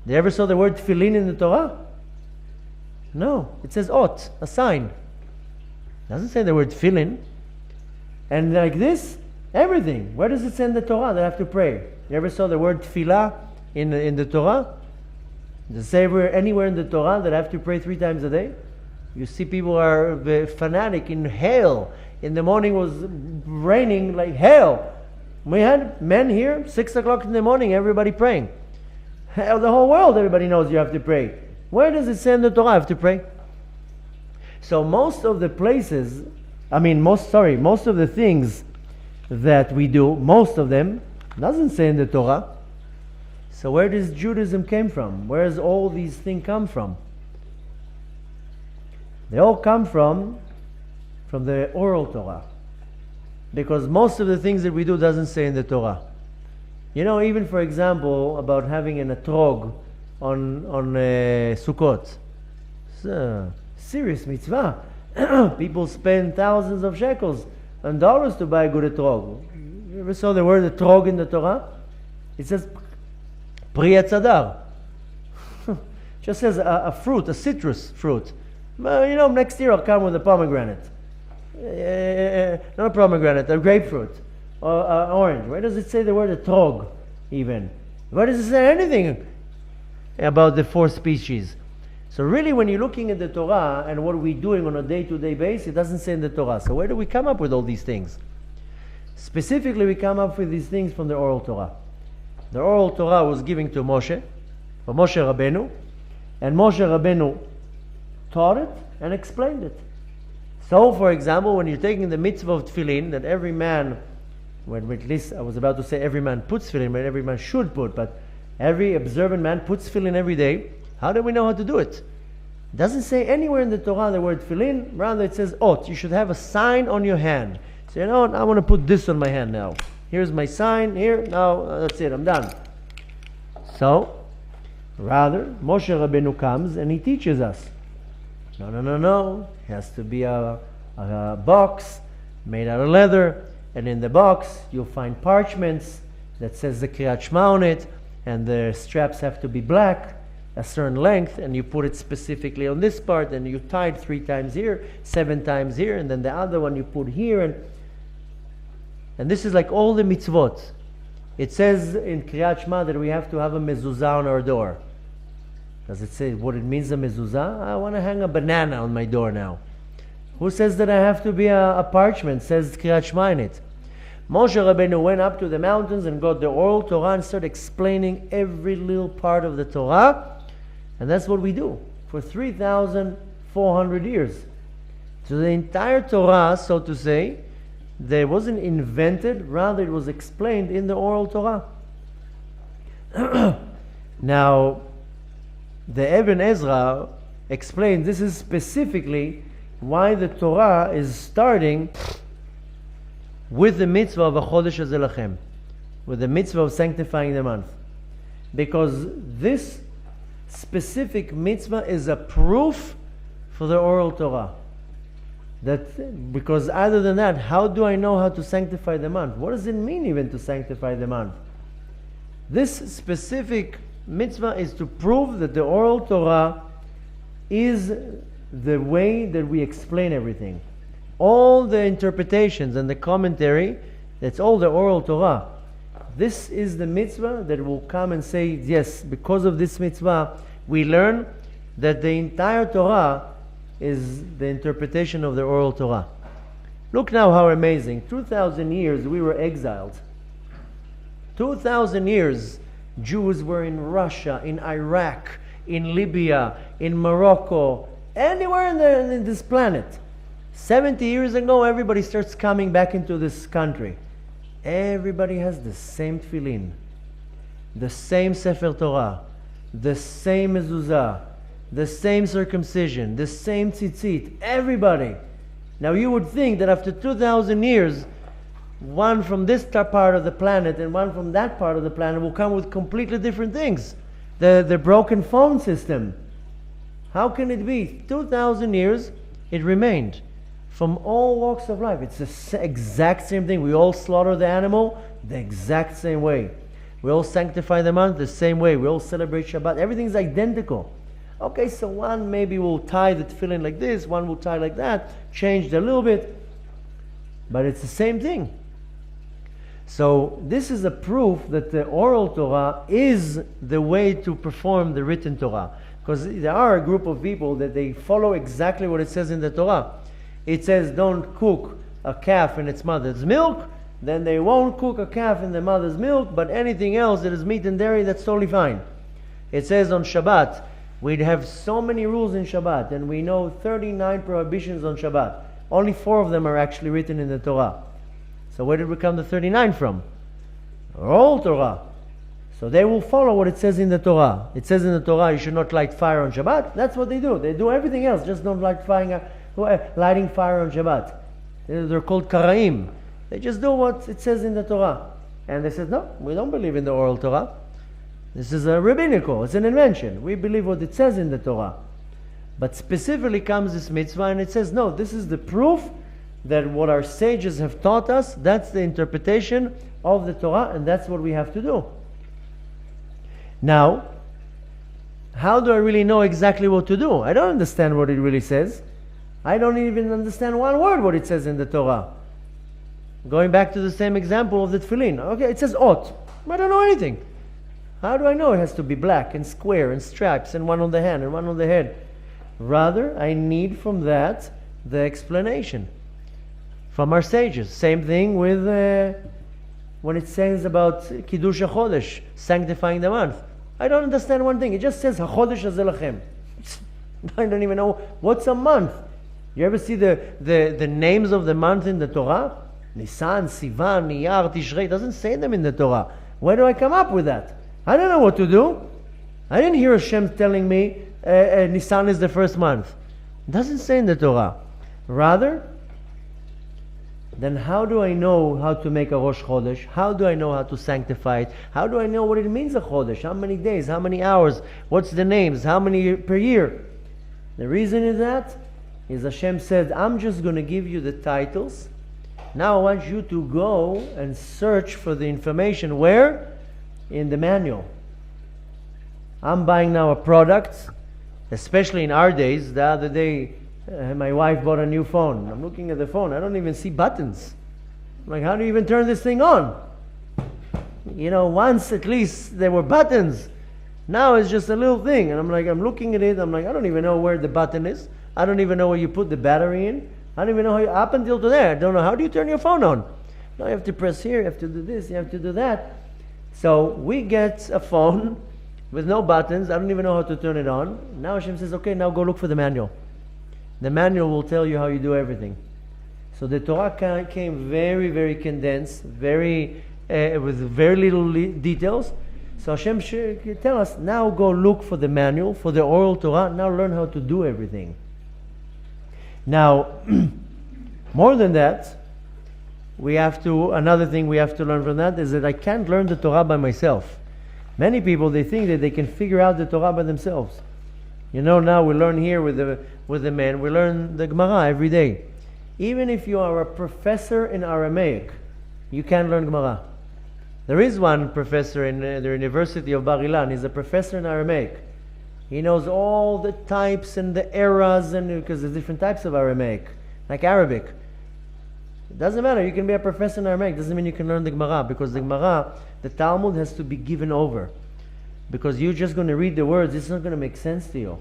Did you ever saw the word tefillin in the Torah? No. It says ot, a sign. It doesn't say the word tefillin. And like this, everything. Where does it say in the Torah that I have to pray? You ever saw the word tefillah in the Torah? Does it say anywhere in the Torah that I have to pray 3 times a day? You see people are fanatic in hail. In the morning was raining like hail. We had men here, 6 o'clock in the morning, everybody praying. The whole world, everybody knows you have to pray. Where does it say in the Torah I have to pray? So most of the places, most of the things that we do, most of them, doesn't say in the Torah. So where does Judaism came from? Where does all these things come from? They all come from the oral Torah. Because most of the things that we do doesn't say in the Torah. Even for example, about having an etrog on Sukkot. It's a serious mitzvah. People spend thousands of shekels and dollars to buy a good etrog. You ever saw the word etrog in the Torah? It says pri hatzadar. Just says a fruit, a citrus fruit. Next year I'll come with a pomegranate. Not a pomegranate, a grapefruit. Or orange. Where does it say the word etrog even? Where does it say anything about the 4 species? So really when you're looking at the Torah and what we're doing on a day-to-day basis, it doesn't say in the Torah. So where do we come up with all these things? Specifically, we come up with these things from the oral Torah. The oral Torah was given to Moshe, for Moshe Rabbeinu, and Moshe Rabbeinu taught it and explained it. So, for example, when you're taking the mitzvah of tefillin, that every man, at least I was about to say every man puts tefillin, but every man should put, but every observant man puts tefillin every day. How do we know how to do it? It doesn't say anywhere in the Torah the word tefillin, rather it says ot. You should have a sign on your hand. So I want to put this on my hand now. Here's my sign, here, now that's it, I'm done. So, rather, Moshe Rabbeinu comes and he teaches us. No. It has to be a box made out of leather, and in the box you'll find parchments that says the Kriyat Shema on it, and the straps have to be black, a certain length, and you put it specifically on this part, and you tie it 3 times here, 7 times here, and then the other one you put here, and this is like all the mitzvot. It says in Kriyat Shema that we have to have a mezuzah on our door. Does it say what it means, a mezuzah? I want to hang a banana on my door now. Who says that I have to be a parchment? Says Kriyat Shema in it. Moshe Rabbeinu went up to the mountains and got the oral Torah and started explaining every little part of the Torah. And that's what we do for 3,400 years. So the entire Torah, so to say, there wasn't invented, rather it was explained in the oral Torah. Now, the Ibn Ezra explained this is specifically why the Torah is starting with the mitzvah of a Chodesh Hazeh Lachem, with the mitzvah of sanctifying the month. Because this specific mitzvah is a proof for the oral Torah. Because other than that, how do I know how to sanctify the month? What does it mean even to sanctify the month? This specific mitzvah is to prove that the oral Torah is the way that we explain everything. All the interpretations and the commentary, that's all the oral Torah. This is the mitzvah that will come and say, yes, because of this mitzvah, we learn that the entire Torah is the interpretation of the oral Torah. Look now how amazing. 2,000 years we were exiled. 2,000 years Jews were in Russia, in Iraq, in Libya, in Morocco, anywhere in this planet. 70 years ago, everybody starts coming back into this country. Everybody has the same tefillin, the same Sefer Torah, the same mezuzah, the same circumcision, the same tzitzit, everybody. Now you would think that after 2,000 years, one from this part of the planet and one from that part of the planet will come with completely different things. The broken phone system. How can it be? 2,000 years, it remained. From all walks of life. It's the exact same thing. We all slaughter the animal the exact same way. We all sanctify the month the same way. We all celebrate Shabbat. Everything's identical. Okay, so one maybe will tie the tefillin like this, one will tie like that, changed a little bit, but it's the same thing. So this is a proof that the oral Torah is the way to perform the written Torah. Because there are a group of people that they follow exactly what it says in the Torah. It says don't cook a calf in its mother's milk, then they won't cook a calf in the mother's milk, but anything else that is meat and dairy, that's totally fine. It says on Shabbat, we'd have so many rules in Shabbat, and we know 39 prohibitions on Shabbat. Only 4 of them are actually written in the Torah. So where did we come the 39 from? All Torah. So they will follow what it says in the Torah. It says in the Torah you should not light fire on Shabbat. That's what they do. They do everything else, just don't lighting fire on Shabbat. They're called Karaim. They just do what it says in the Torah. And they said, no, we don't believe in the oral Torah. This is a rabbinical, it's an invention. We believe what it says in the Torah. But specifically comes this mitzvah and it says, no, this is the proof that what our sages have taught us, that's the interpretation of the Torah, and that's what we have to do. Now, how do I really know exactly what to do? I don't understand what it really says. I don't even understand one word what it says in the Torah. Going back to the same example of the tefillin. Okay, it says ot. I don't know anything. How do I know it has to be black and square and stripes and one on the hand and one on the head? Rather, I need from that the explanation from our sages. Same thing with when it says about Kiddush HaChodesh, sanctifying the month. I don't understand one thing. It just says HaChodesh Hazeh Lachem. I don't even know what's a month. You ever see the names of the month in the Torah? Nisan, Sivan, Iyar, Tishrei. It doesn't say them in the Torah. Where do I come up with that? I don't know what to do. I didn't hear Hashem telling me Nisan is the first month. It doesn't say in the Torah. Rather, then how do I know how to make a Rosh Chodesh? How do I know how to sanctify it? How do I know what it means a Chodesh? How many days? How many hours? What's the names? How many per year? The reason is that is Hashem said, I'm just going to give you the titles. Now I want you to go and search for the information. Where? In the manual. I'm buying now a product, especially in our days. The other day, my wife bought a new phone. I'm looking at the phone. I don't even see buttons. I'm like, how do you even turn this thing on? Once at least there were buttons. Now it's just a little thing. And I'm looking at it. I'm like, I don't even know where the button is. I don't even know where you put the battery in. I don't even know up until today, I don't know, how do you turn your phone on? Now you have to press here, you have to do this, you have to do that. So we get a phone with no buttons. I don't even know how to turn it on. Now Hashem says, okay, now go look for the manual. The manual will tell you how you do everything. So the Torah came very, very condensed, with very little details. So Hashem should tell us, now go look for the manual, for the oral Torah, now learn how to do everything. Now, more than that, another thing we have to learn from that is that I can't learn the Torah by myself. Many people, they think that they can figure out the Torah by themselves. Now we learn here with the men, we learn the Gemara every day. Even if you are a professor in Aramaic, you can learn Gemara. There is one professor in the University of Bar Ilan. He's a professor in Aramaic. He knows all the types and the eras, because there's different types of Aramaic, like Arabic. It doesn't matter. You can be a professor in Aramaic. It doesn't mean you can learn the Gemara, because the Gemara, the Talmud has to be given over. Because you're just going to read the words, it's not going to make sense to you.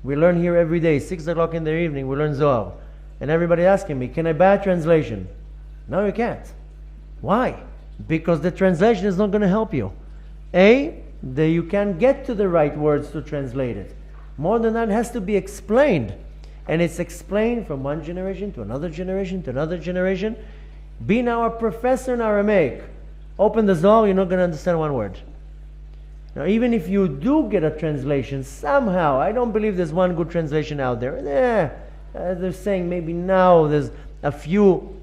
We learn here every day, 6 o'clock in the evening, we learn Zohar. And everybody asking me, can I buy a translation? No, you can't. Why? Because the translation is not going to help you. You can't get to the right words to translate it. More than that, it has to be explained. And it's explained from one generation to another generation to another generation. Be now a professor in Aramaic. Open the Zohar, you're not going to understand one word. Now, even if you do get a translation, somehow, I don't believe there's one good translation out there. They're saying maybe now there's a few.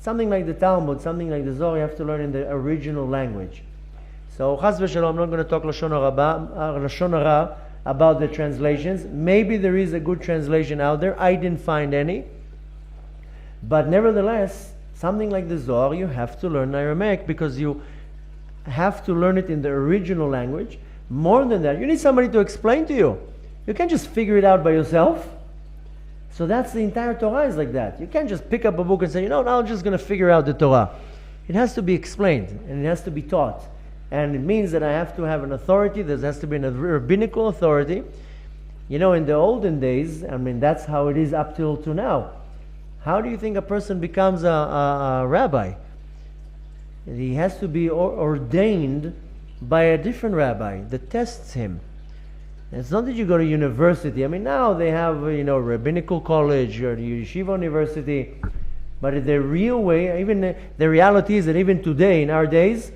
Something like the Talmud, something like the Zohar, you have to learn in the original language. So, Chas v'Shalom, I'm not going to talk Lashon Hara about the translations. Maybe there is a good translation out there. I didn't find any. But nevertheless, something like the Zohar, you have to learn Aramaic, because you have to learn it in the original language. More than that, you need somebody to explain to you. You can't just figure it out by yourself. So that's the entire Torah is like that. You can't just pick up a book and say, now I'm just going to figure out the Torah. It has to be explained, and it has to be taught. And it means that I have to have an authority. There has to be a rabbinical authority. In the olden days, that's how it is up till to now. How do you think a person becomes a rabbi? He has to be ordained by a different rabbi that tests him. It's not that you go to university. Now they have, rabbinical college or the yeshiva university. But the real way, even the reality is that even today, in our days,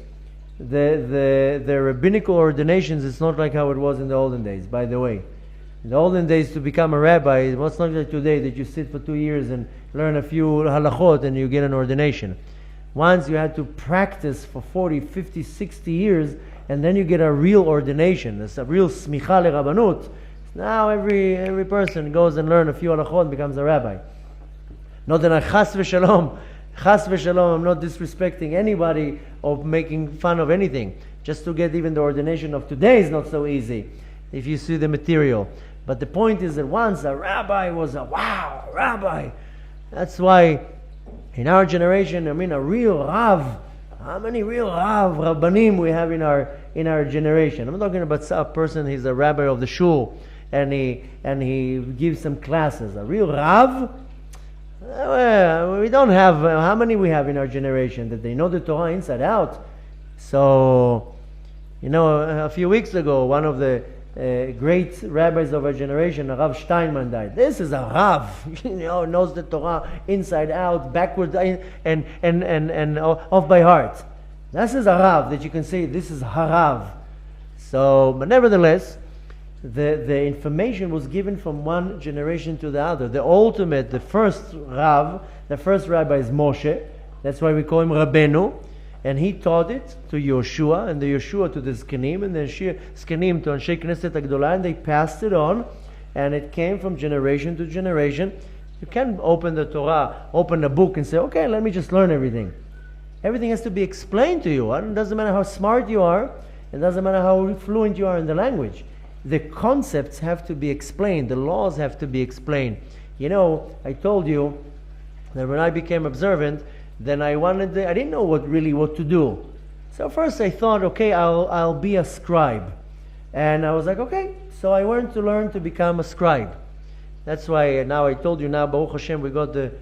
the rabbinical ordinations, it's not like how it was in the olden days, by the way. In the olden days, to become a rabbi, it was not like today that you sit for 2 years and learn a few halachot and you get an ordination. Once you had to practice for 40, 50, 60 years, and then you get a real ordination. It's a real smicha leRabbanut. Now every person goes and learns a few halachot and becomes a rabbi. Not that I chas v'shalom, I'm not disrespecting anybody or making fun of anything. Just to get even the ordination of today is not so easy, if you see the material. But the point is that once a rabbi was a rabbi. That's why in our generation, a real Rav. How many real Rabbanim we have in our generation? I'm talking about a person, he's a rabbi of the shul, and he gives some classes. A real Rav? We don't have, how many we have in our generation that they know the Torah inside out? So, a few weeks ago, one of the great rabbis of our generation, Rav Steinman, died. This is a Rav, knows the Torah inside out, backward, and off by heart. This is a Rav that you can say, this is Harav. So, but nevertheless, the information was given from one generation to the other. The first Rav, the first rabbi is Moshe. That's why we call him Rabbeinu. And he taught it to Yoshua, and the Yoshua to the Zkenim, and the Zkenim to Anshei Knesset HaGdolah, and they passed it on, and it came from generation to generation. You can't open the Torah, open a book and say, okay, let me just learn everything. Everything has to be explained to you. It doesn't matter how smart you are. It doesn't matter how fluent you are in the language. The concepts have to be explained. The laws have to be explained. I told you that when I became observant, then I didn't know what to do. So first I thought, okay, I'll be a scribe. And I was like, okay. So I went to learn to become a scribe. That's why now I told you now, Baruch Hashem, we got the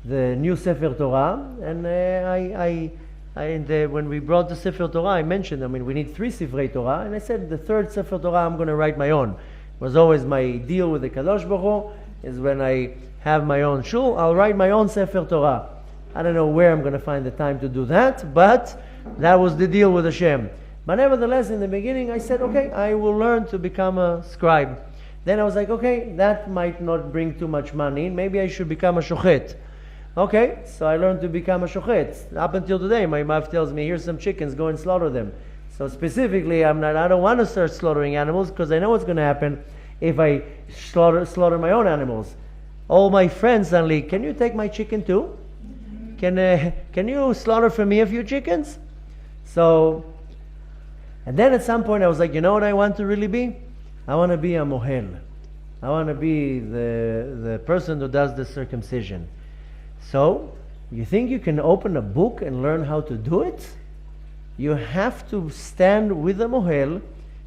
new Sefer Torah. And when we brought the Sefer Torah, I mentioned, we need 3 Sifrei Torah. And I said, the 3rd Sefer Torah, I'm going to write my own. It was always my deal with the Kadosh Baruch Hu, is when I have my own shul, I'll write my own Sefer Torah. I don't know where I'm going to find the time to do that, but that was the deal with Hashem. But nevertheless, in the beginning, I said, okay, I will learn to become a scribe. Then I was like, okay, that might not bring too much money. Maybe I should become a shochet. Okay, so I learned to become a shochet. Up until today, my mom tells me, here's some chickens, go and slaughter them. So specifically, I don't want to start slaughtering animals because I know what's going to happen if I slaughter my own animals. All my friends suddenly, can you take my chicken too? Can you slaughter for me a few chickens? So, and then at some point I was like, you know what I want to really be? I want to be a mohel. I want to be the person who does the circumcision. So, you think you can open a book and learn how to do it? You have to stand with a mohel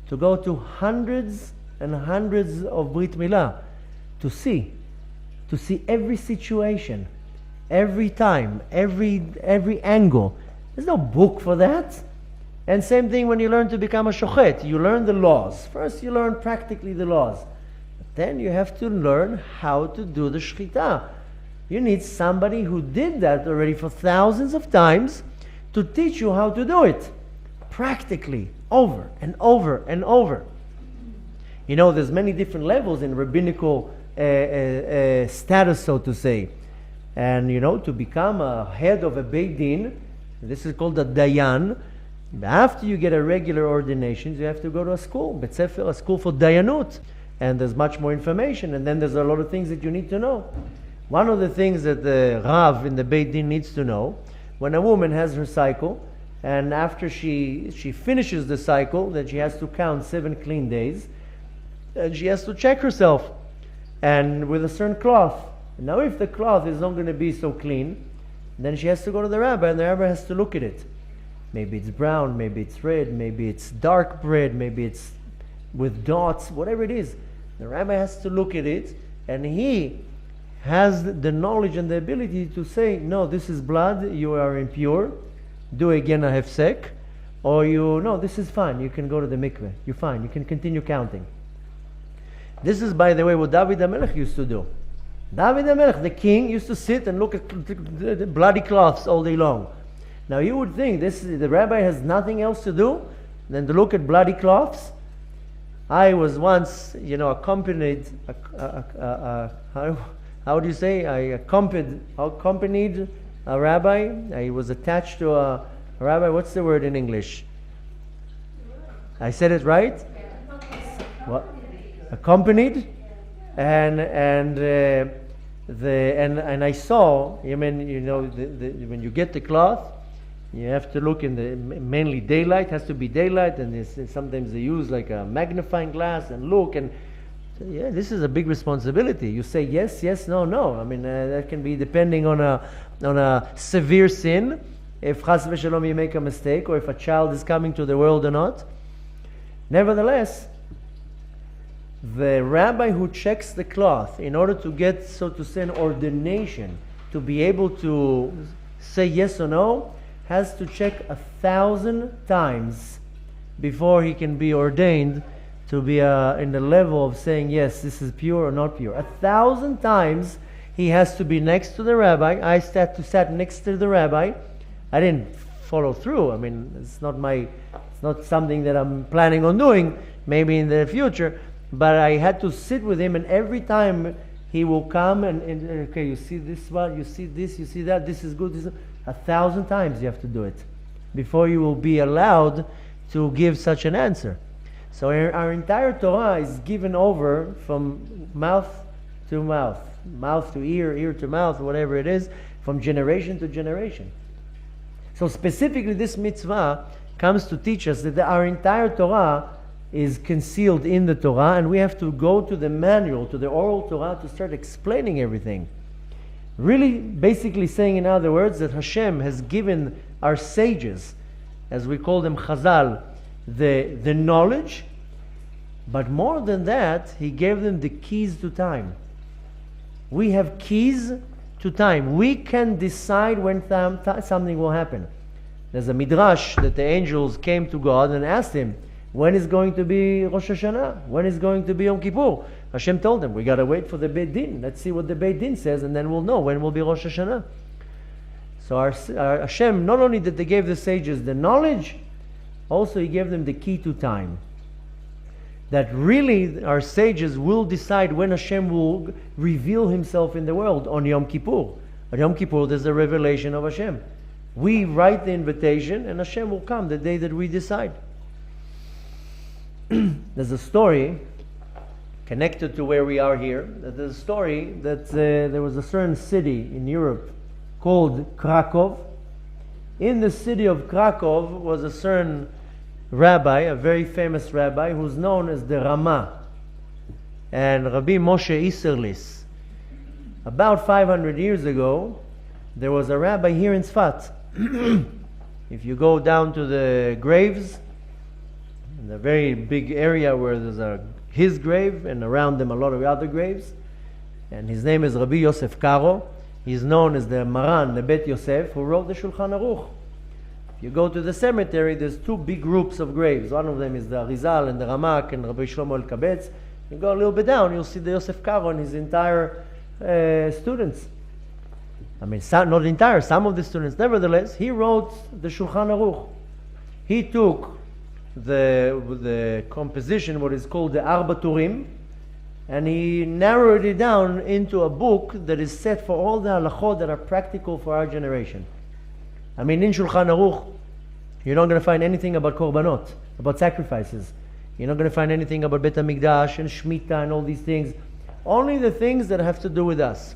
to go to hundreds and hundreds of Brit Milah to see every situation, every time, every angle. There's no book for that. And same thing when you learn to become a shochet. You learn the laws. First you learn practically the laws. But then you have to learn how to do the shechita. You need somebody who did that already for thousands of times to teach you how to do it. Practically, over and over and over. There's many different levels in rabbinical status, so to say. And to become a head of a Beit Din, this is called a Dayan. After you get a regular ordination, you have to go to a school, Bet Sefer, a school for Dayanut. And there's much more information, and then there's a lot of things that you need to know. One of the things that the Rav in the Beit Din needs to know, when a woman has her cycle, and after she finishes the cycle, that she has to count 7 clean days, and she has to check herself, and with a certain cloth. Now if the cloth is not going to be so clean, then she has to go to the rabbi, and the rabbi has to look at it. Maybe it's brown, maybe it's red, maybe it's dark red, maybe it's with dots, whatever it is. The rabbi has to look at it, and he has the knowledge and the ability to say, no, this is blood, you are impure, do again a hefsek, or no, this is fine, you can go to the mikveh, you're fine, you can continue counting. This is, by the way, what David HaMelech used to do. David HaMelech, the king, used to sit and look at the bloody cloths all day long. Now you would think the rabbi has nothing else to do than to look at bloody cloths. I was once, accompanied, how do you say? I accompanied a rabbi. I was attached to a rabbi. What's the word in English? I said it right? What? Accompanied, and I saw. When you get the cloth, you have to look in the mainly daylight. Has to be daylight, and sometimes they use like a magnifying glass and look. And yeah, this is a big responsibility. You say yes, yes, no, no. That can be depending on a severe sin. If chas v'shalom you make a mistake, or if a child is coming to the world or not. Nevertheless, the rabbi who checks the cloth in order to get, so to say, an ordination, to be able to say yes or no, has to check 1,000 times before he can be ordained to be in the level of saying yes, this is pure or not pure. 1,000 times he has to be next to the rabbi. I sat next to the rabbi. I didn't follow through. It's not something that I'm planning on doing, maybe in the future. But I had to sit with him, and every time he will come and okay, you see this one, you see this, you see that, this is good, this is 1,000 times you have to do it before you will be allowed to give such an answer. So our entire Torah is given over from mouth to mouth, mouth to ear, ear to mouth, whatever it is, from generation to generation. So specifically this mitzvah comes to teach us that our entire Torah is concealed in the Torah, and we have to go to the manual, to the oral Torah, to start explaining everything. Really, basically saying, in other words, that Hashem has given our sages, as we call them Chazal, the knowledge, but more than that, He gave them the keys to time. We have keys to time. We can decide when something will happen. There's a midrash that the angels came to God and asked Him, when is going to be Rosh Hashanah? When is going to be Yom Kippur? Hashem told them, we got to wait for the Beit Din. Let's see what the Beit Din says, and then we'll know when will be Rosh Hashanah. So our Hashem, not only did He gave the sages the knowledge, also He gave them the key to time. That really our sages will decide when Hashem will reveal Himself in the world on Yom Kippur. On Yom Kippur there's a revelation of Hashem. We write the invitation and Hashem will come the day that we decide. There's a story connected to where we are here. There's a story that there was a certain city in Europe called Krakow. In the city of Krakow was a certain rabbi, a very famous rabbi, who's known as the Rama, and Rabbi Moshe Isserlis. About 500 years ago, there was a rabbi here in Tzfat. If you go down to the graves, in a very big area where there's his grave, and around them a lot of other graves, and his name is Rabbi Yosef Karo. He's known as the Maran, the Bet Yosef, who wrote the Shulchan Aruch. If you go to the cemetery, there's two big groups of graves. One of them is the Arizal and the Ramak and Rabbi Shlomo El-Kabetz. You go a little bit down, you'll see the Yosef Karo and his entire students. I mean, not entire, some of the students. Nevertheless, he wrote the Shulchan Aruch. He took the composition, what is called the Arba Turim, and he narrowed it down into a book that is set for all the halachot that are practical for our generation. I mean, in Shulchan Aruch, you're not going to find anything about korbanot, about sacrifices. You're not going to find anything about Bet HaMikdash and Shemitah and all these things. Only the things that have to do with us.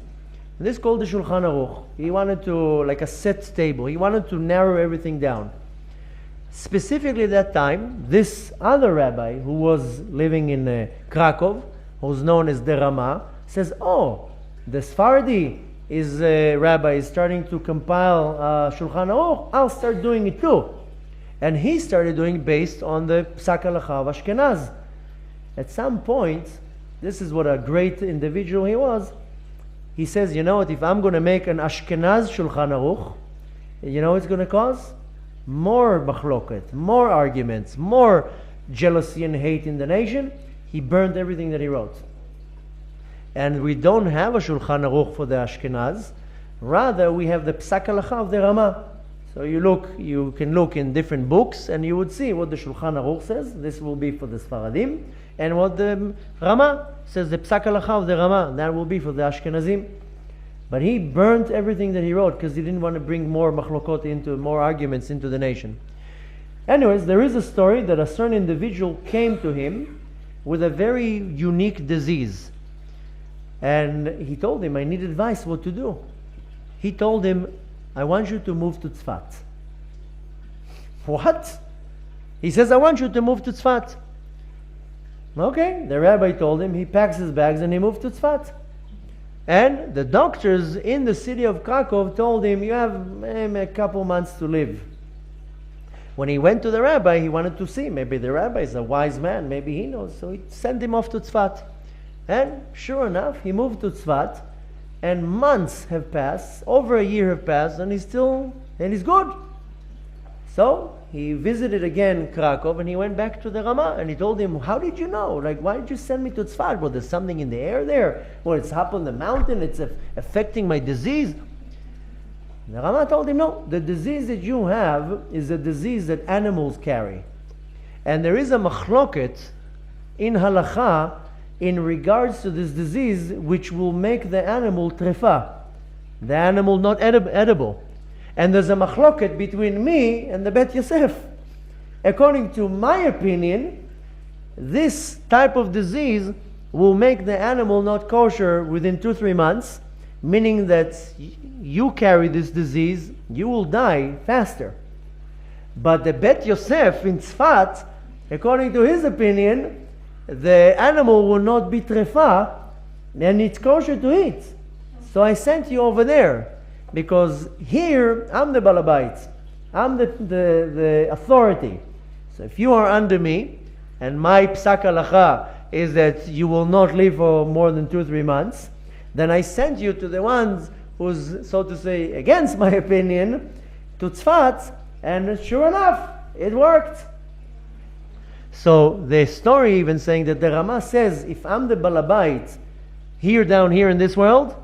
And this is called the Shulchan Aruch. He wanted to, like a set table, he wanted to narrow everything down. Specifically at that time, this other rabbi who was living in Krakow, who's known as the Rama, says, oh, the Sephardi rabbi is starting to compile Shulchan Aruch, I'll start doing it too. And he started doing it based on the Psak Halacha of Ashkenaz. At some point, this is what a great individual he was, he says, you know what, if I'm going to make an Ashkenaz Shulchan Aruch, you know what it's going to cause? More machloket, more arguments, more jealousy and hate in the nation. He burned everything that he wrote. And we don't have a Shulchan Aruch for the Ashkenaz. Rather, we have the Psak Halacha of the Rama. So you can look in different books and you would see what the Shulchan Aruch says. This will be for the Sfaradim. And what the Rama says, the Psak Halacha of the Rama, that will be for the Ashkenazim. But he burnt everything that he wrote because he didn't want to bring more machlokot more arguments into the nation. Anyways, there is a story that a certain individual came to him with a very unique disease. And he told him, I need advice what to do. He told him, I want you to move to Tzfat. What? He says, I want you to move to Tzfat. Okay, the rabbi told him, he packs his bags and he moved to Tzfat. And the doctors in the city of Krakow told him, you have a couple months to live. When he went to the rabbi, he wanted to see, maybe the rabbi is a wise man, maybe he knows. So he sent him off to Tzfat. And sure enough, he moved to Tzfat, and months have passed, over a year have passed, and he's good. So he visited again Krakow, and he went back to the Rama, and he told him, how did you know? Like, why did you send me to Tzfat? Well, there's something in the air there. Well, it's up on the mountain, it's affecting my disease. The Rama told him, no, the disease that you have is a disease that animals carry. And there is a machloket in halacha in regards to this disease, which will make the animal trefa, the animal not edible. And there's a machloket between me and the Bet Yosef. According to my opinion, this type of disease will make the animal not kosher within 2-3 months, meaning that you carry this disease, you will die faster. But the Bet Yosef in Tzfat, according to his opinion, the animal will not be trefa, and it's kosher to eat. So I sent you over there, because here I'm the balabait. I'm the authority. So if you are under me, and my psak halacha is that you will not live for more than 2-3 months, then I sent you to the ones who's, so to say, against my opinion, to Tzfat, and sure enough, it worked. So the story even saying that the Rama says, if I'm the balabait here, down here in this world,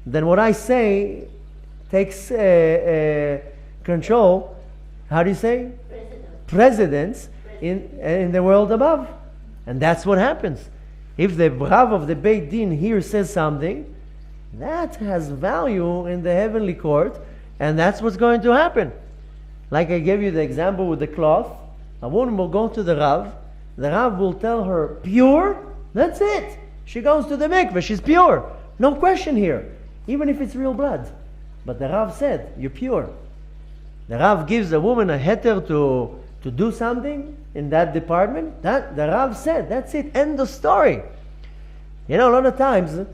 then what I say takes control, how do you say? Precedence in the world above. And that's what happens. If the Rav of the Beit Din here says something, that has value in the heavenly court, and that's what's going to happen. Like I gave you the example with the cloth, a woman will go to the Rav will tell her, pure, that's it. She goes to the mikveh, she's pure. No question here, even if it's real blood. But the Rav said, you're pure. The Rav gives a woman a heter to do something in that department. That the Rav said, that's it, end of story. You know, a lot of times,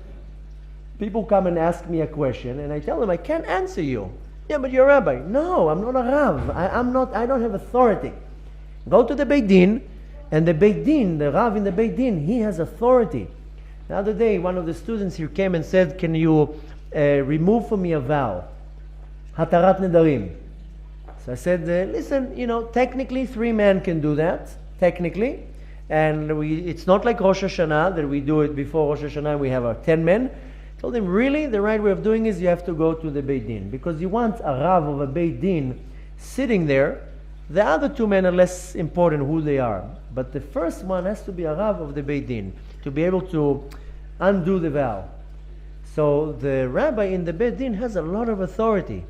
people come and ask me a question, and I tell them, I can't answer you. Yeah, but you're a rabbi. No, I'm not a Rav. I don't have authority. Go to the Beit Din, and the Beit Din, the Rav in the Beit Din, he has authority. The other day, one of the students here came and said, can you remove for me a vow? Hatarat Nedarim. So I said, listen, you know, technically 3 men can do that, technically. And it's not like Rosh Hashanah, that we do it before Rosh Hashanah, we have our 10 men. I told him, really, the right way of doing is you have to go to the Beit Din. Because you want a Rav of a Beit Din sitting there. The other 2 men are less important who they are. But the first one has to be a Rav of the Beit Din, to be able to undo the vow. So the rabbi in the Beit Din has a lot of authority.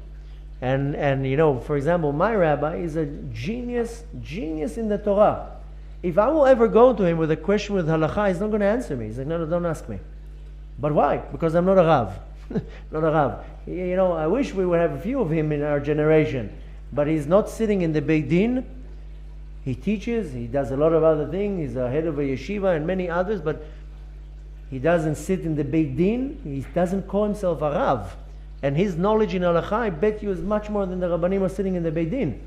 And you know, for example, my rabbi is a genius in the Torah. If I will ever go to him with a question with halacha, he's not going to answer me. He's like, no, don't ask me. But why? Because I'm not a Rav. Not a Rav. You know, I wish we would have a few of him in our generation. But he's not sitting in the Beit Din. He teaches, he does a lot of other things. He's a head of a yeshiva and many others, but he doesn't sit in the Beit Din. He doesn't call himself a Rav. And his knowledge in halacha, I bet you, is much more than the Rabbanim are sitting in the Beit Din.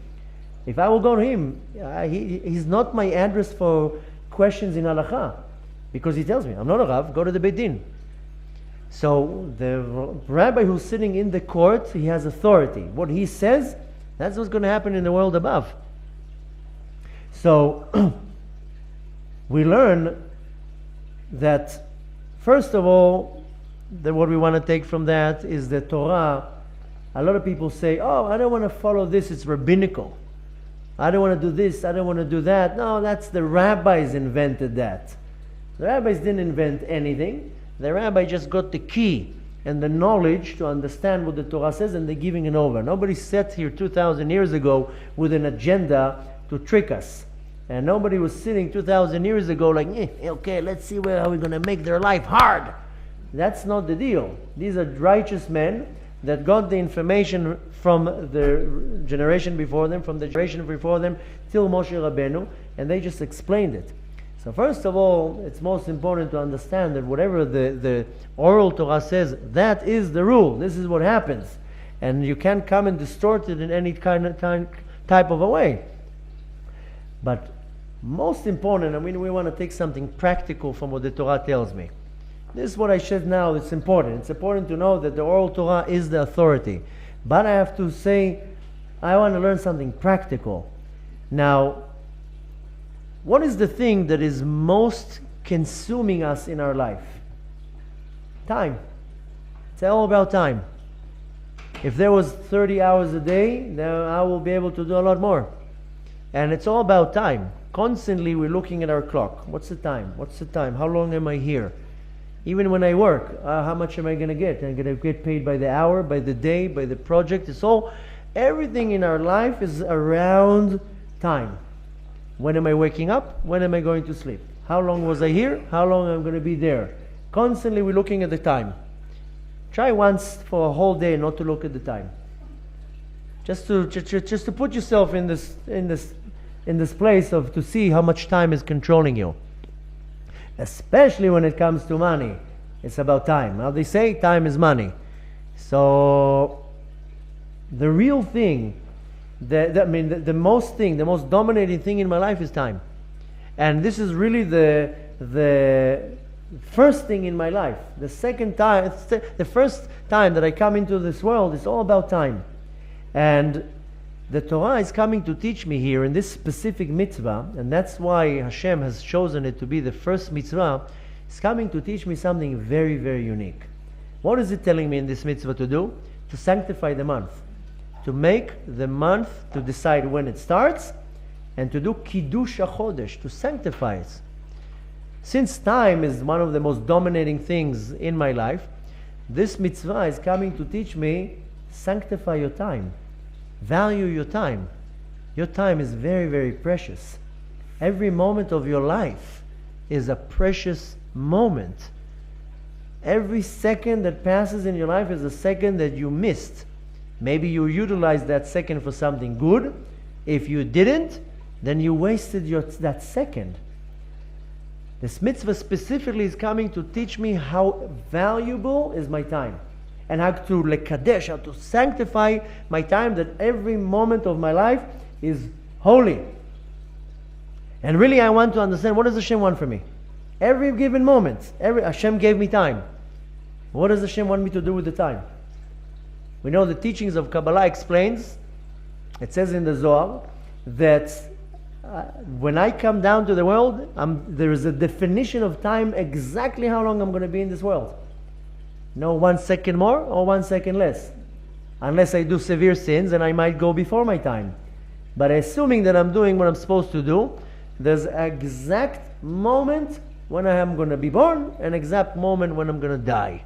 If I will go to him, he's not my address for questions in halacha. Because he tells me, I'm not a Rav, go to the Beit Din. So the rabbi who's sitting in the court, he has authority. What he says, that's what's going to happen in the world above. So we learn that, first of all, what we want to take from that is the Torah. A lot of people say, oh, I don't want to follow this, it's rabbinical. I don't want to do this, I don't want to do that. No, that's the rabbis invented that. The rabbis didn't invent anything. The rabbi just got the key and the knowledge to understand what the Torah says, and they're giving it over. Nobody sat here 2,000 years ago with an agenda to trick us. And nobody was sitting 2,000 years ago like, okay, let's see how we're going to make their life hard. That's not the deal. These are righteous men that got the information from the generation before them, till Moshe Rabbeinu, and they just explained it. So first of all, it's most important to understand that whatever the oral Torah says, that is the rule. This is what happens. And you can't come and distort it in any kind of type of a way. But most important, we want to take something practical from what the Torah tells me. This is what I said now, it's important. It's important to know that the oral Torah is the authority. But I have to say, I want to learn something practical. Now, what is the thing that is most consuming us in our life? Time. It's all about time. If there was 30 hours a day, then I will be able to do a lot more. And it's all about time. Constantly we're looking at our clock. What's the time? What's the time? How long am I here? Even when I work, how much am I going to get? I'm going to get paid by the hour, by the day, by the project. It's all, everything in our life is around time. When am I waking up? When am I going to sleep? How long was I here? How long am I going to be there? Constantly we're looking at the time. Try once for a whole day not to look at the time. Just to put yourself in this place to see how much time is controlling you. Especially when it comes to money. It's about time. Now they say time is money. So the real thing, the most dominating thing in my life is time. And this is really the first thing in my life. The first time that I come into this world is all about time. And the Torah is coming to teach me here in this specific mitzvah, and that's why Hashem has chosen it to be the first mitzvah. It's coming to teach me something very, very unique. What is it telling me in this mitzvah to do? To sanctify the month. To make the month, to decide when it starts, and to do Kiddush HaChodesh, to sanctify it. Since time is one of the most dominating things in my life, this mitzvah is coming to teach me, sanctify your time. Value your time. Your time is very, very precious. Every moment of your life is a precious moment. Every second that passes in your life is a second that you missed. Maybe you utilized that second for something good. If you didn't, then you wasted that second. This mitzvah specifically is coming to teach me how valuable is my time. And how to lekadesh, how to sanctify my time, that every moment of my life is holy. And really I want to understand, what does Hashem want from me? Every given moment, Hashem gave me time. What does Hashem want me to do with the time? We know the teachings of Kabbalah explains, it says in the Zohar, that when I come down to the world, there is a definition of time, exactly how long I'm going to be in this world. No 1 second more or 1 second less. Unless I do severe sins, and I might go before my time. But assuming that I'm doing what I'm supposed to do, there's an exact moment when I am going to be born, an exact moment when I'm going to die.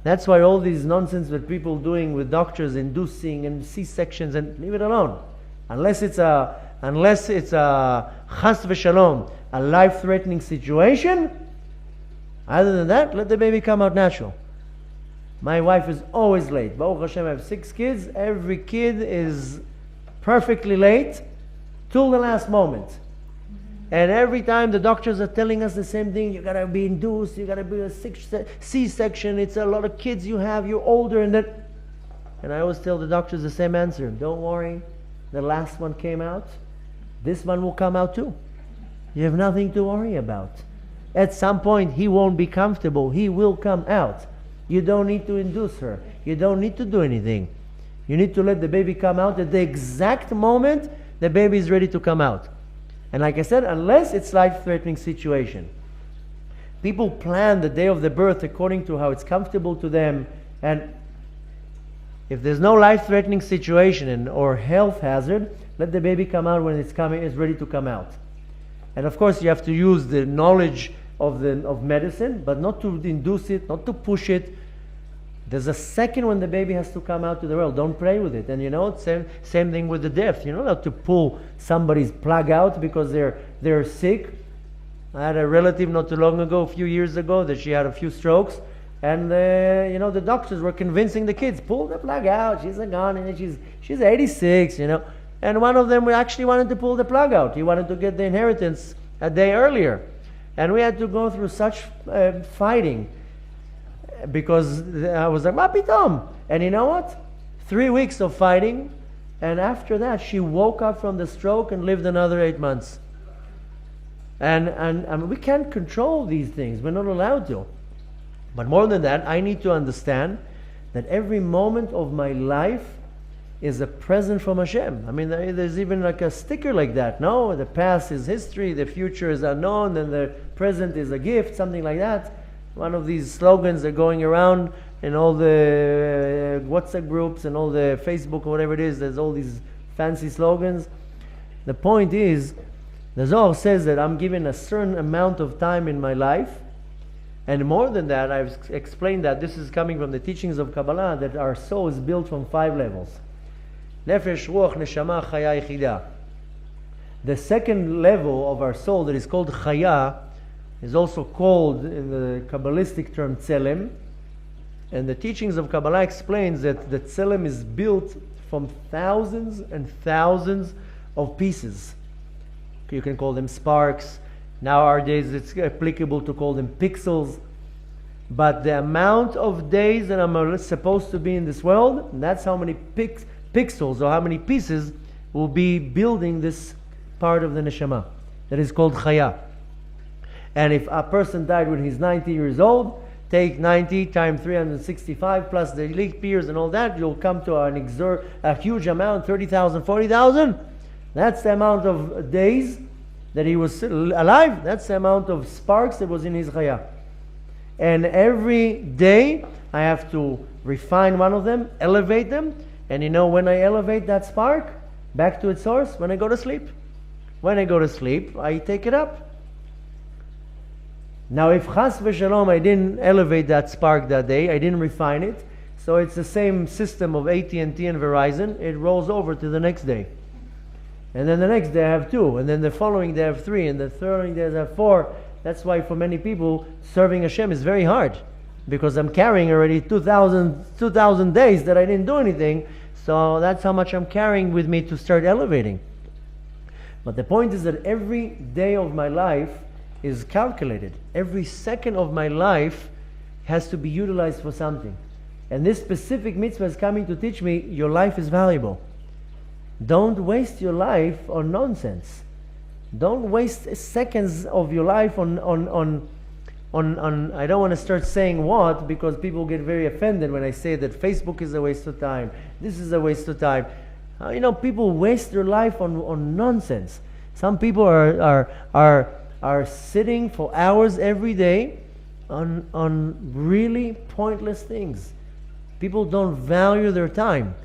That's why all these nonsense that people doing with doctors inducing and C-sections, and leave it alone. Unless it's a chas v'shalom, a life-threatening situation, other than that, let the baby come out natural. My wife is always late. Baruch Hashem, I have 6 kids. Every kid is perfectly late till the last moment. And every time the doctors are telling us the same thing, you gotta be induced, you gotta be a C-section, it's a lot of kids you have, you're older, and that. And I always tell the doctors the same answer. Don't worry, the last one came out. This one will come out too. You have nothing to worry about. At some point, he won't be comfortable. He will come out. You don't need to induce her. You don't need to do anything. You need to let the baby come out at the exact moment the baby is ready to come out. And like I said, unless it's life-threatening situation. People plan the day of the birth according to how it's comfortable to them. And if there's no life-threatening situation or health hazard, let the baby come out when it's ready to come out. And of course, you have to use the knowledge of medicine, but not to induce it, not to push it. There's a second when the baby has to come out to the world. Don't play with it. And same thing with the deaf. You're not allowed to pull somebody's plug out because they're sick. I had a relative not too long ago, a few years ago, that she had a few strokes, and the doctors were convincing the kids, pull the plug out. She's gone, and she's 86. And one of them actually wanted to pull the plug out. He wanted to get the inheritance a day earlier. And we had to go through such fighting because I was like, "Ma pitom." And you know what? 3 weeks of fighting, and after that she woke up from the stroke and lived another 8 months. And we can't control these things. We're not allowed to. But more than that, I need to understand that every moment of my life is a present from Hashem. I mean, there's even like a sticker like that. No, the past is history, the future is unknown, and the present is a gift, something like that. One of these slogans are going around in all the WhatsApp groups and all the Facebook or whatever it is. There's all these fancy slogans. The point is, the Zohar says that I'm given a certain amount of time in my life. And more than that, I've explained that this is coming from the teachings of Kabbalah, that our soul is built from 5 levels. Nefesh, Ruach, Neshama, Chaya, Yechidah. The second level of our soul, that is called Chaya, is also called in the Kabbalistic term Tselem. And the teachings of Kabbalah explains that the Tselem is built from thousands and thousands of pieces. You can call them sparks. Nowadays it's applicable to call them pixels. But the amount of days that I'm supposed to be in this world, that's how many pixels or how many pieces will be building this part of the neshama that is called chaya. And if a person died when he's 90 years old, take 90 times 365 plus the leap years and all that, you'll come to a huge amount, 30,000, 40,000. That's the amount of days that he was alive. That's the amount of sparks that was in his chaya. And every day I have to refine one of them, elevate them. And when I elevate that spark back to its source, when I go to sleep. When I go to sleep, I take it up. Now if chas v'shalom I didn't elevate that spark that day, I didn't refine it, so it's the same system of AT&T and Verizon, it rolls over to the next day. And then the next day I have 2, and then the following day I have 3, and the following day I have 4. That's why for many people, serving Hashem is very hard. Because I'm carrying already 2,000 days that I didn't do anything, so that's how much I'm carrying with me to start elevating. But the point is that every day of my life is calculated. Every second of my life has to be utilized for something. And this specific mitzvah is coming to teach me your life is valuable. Don't waste your life on nonsense. Don't waste seconds of your life on I don't want to start saying what, because people get very offended when I say that Facebook is a waste of time, this is a waste of time. People waste their life on nonsense. Some people are sitting for hours every day on really pointless things. People don't value their time.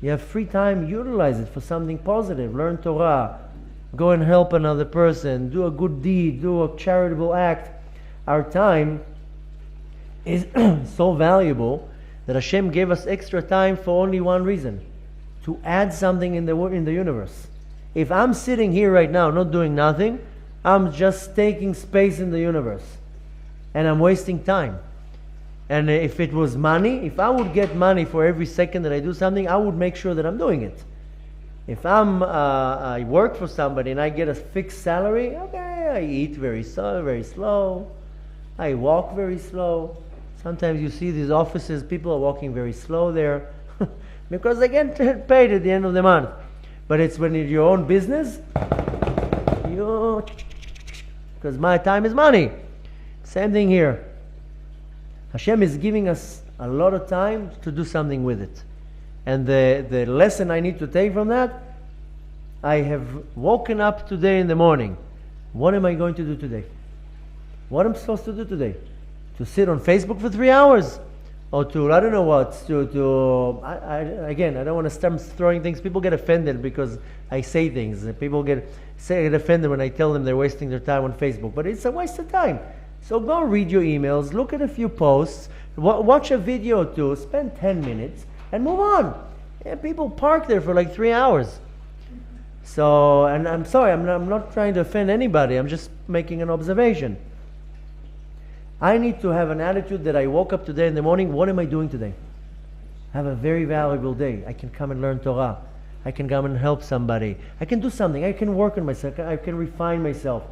You have free time, utilize it for something positive. Learn Torah, go and help another person, do a good deed, do a charitable act. Our time is so valuable that Hashem gave us extra time for only one reason: to add something in the universe. If I'm sitting here right now not doing nothing, I'm just taking space in the universe and I'm wasting time. And if it was money, if I would get money for every second that I do something, I would make sure that I'm doing it. If I work for somebody and I get a fixed salary, okay, I eat very slow, I walk very slow. Sometimes you see these offices, people are walking very slow there because they get paid at the end of the month. But it's when it's your own business, because my time is money. Same thing here. Hashem is giving us a lot of time to do something with it. And the lesson I need to take from that, I have woken up today in the morning. What am I going to do today? What am I supposed to do today? To sit on Facebook for 3 hours? Or to, I don't know what, again, I don't want to start throwing things. People get offended because I say things. People get offended when I tell them they're wasting their time on Facebook. But it's a waste of time. So go read your emails, look at a few posts, watch a video or two, spend 10 minutes, and move on. Yeah, people park there for like 3 hours. So, and I'm sorry, I'm not trying to offend anybody. I'm just making an observation. I need to have an attitude that I woke up today in the morning, what am I doing today? I have a very valuable day. I can come and learn Torah. I can come and help somebody. I can do something. I can work on myself. I can refine myself.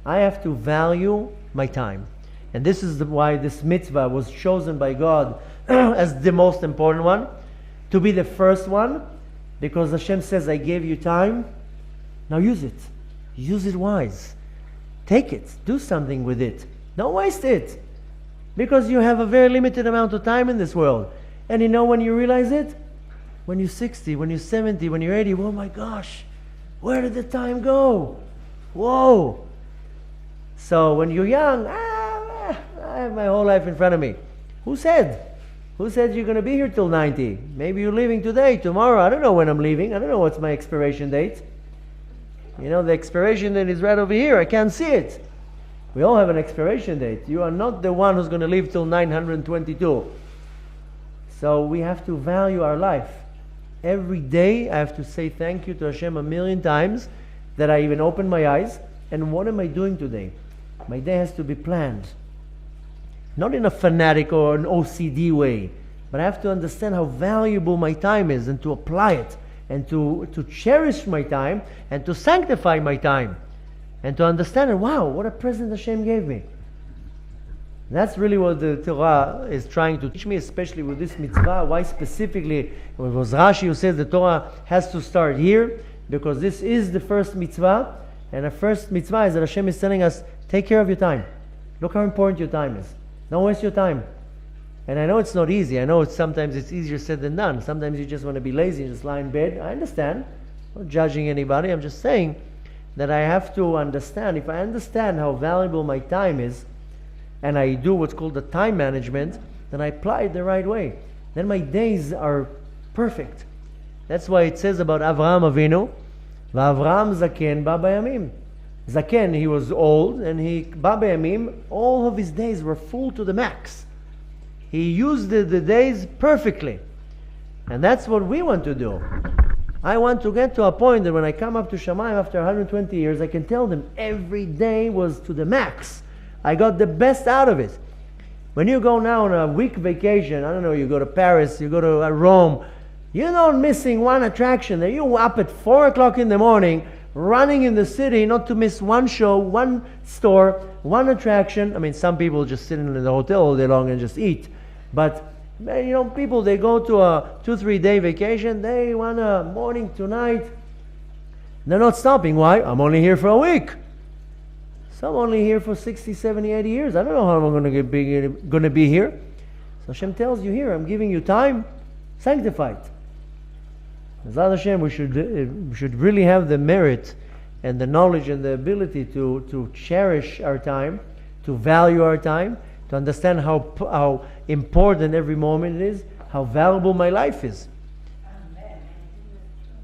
I have to value my time. And this is why this mitzvah was chosen by God as the most important one, to be the first one, because Hashem says, I gave you time, now use it. Use it wise. Take it. Do something with it. Don't waste it. Because you have a very limited amount of time in this world. And when you realize it? When you're 60, when you're 70, when you're 80, oh my gosh, where did the time go? Whoa. So when you're young, I have my whole life in front of me. Who said? Who said you're going to be here till 90? Maybe you're leaving today, tomorrow. I don't know when I'm leaving. I don't know what's my expiration date. The expiration date is right over here. I can't see it. We all have an expiration date. You are not the one who's going to live till 922. So we have to value our life. Every day I have to say thank you to Hashem 1,000,000 times that I even open my eyes. And what am I doing today? My day has to be planned. Not in a fanatic or an OCD way. but I have to understand how valuable my time is and to apply it and to cherish my time and to sanctify my time and to understand, wow, what a present Hashem gave me. That's really what the Torah is trying to teach me, especially with this mitzvah. Why specifically? It was Rashi who says the Torah has to start here, because this is the first mitzvah, and the first mitzvah is that Hashem is telling us, take care of your time. Look how important your time is. Don't waste your time. And I know it's not easy. I know sometimes it's easier said than done. Sometimes you just want to be lazy and just lie in bed. I understand. I'm not judging anybody. I'm just saying that I have to understand. If I understand how valuable my time is, and I do what's called the time management, then I apply it the right way. Then my days are perfect. That's why it says about Avraham Avinu, V'Avraham Zaken Ba Bayamim. Zaken, he was old, and Ba Bayamim, all of his days were full to the max. He used the days perfectly. And that's what we want to do. I want to get to a point that when I come up to Shamayim after 120 years, I can tell them every day was to the max. I got the best out of it. When you go now on a week vacation, I don't know, you go to Paris, you go to Rome, you're not missing one attraction. You're up at 4 o'clock in the morning, running in the city, not to miss one show, one store, one attraction. I mean, some people just sit in the hotel all day long and just eat. But, people, they go to a 2-3 day vacation, they want a morning to night. They're not stopping. Why? I'm only here for a week. Some only here for 60, 70, 80 years. I don't know how long I'm going to be here. So Hashem tells you here, I'm giving you time, sanctify it. B'ezrat Hashem, we should really have the merit and the knowledge and the ability to cherish our time, to value our time, to understand how important every moment is, how valuable my life is.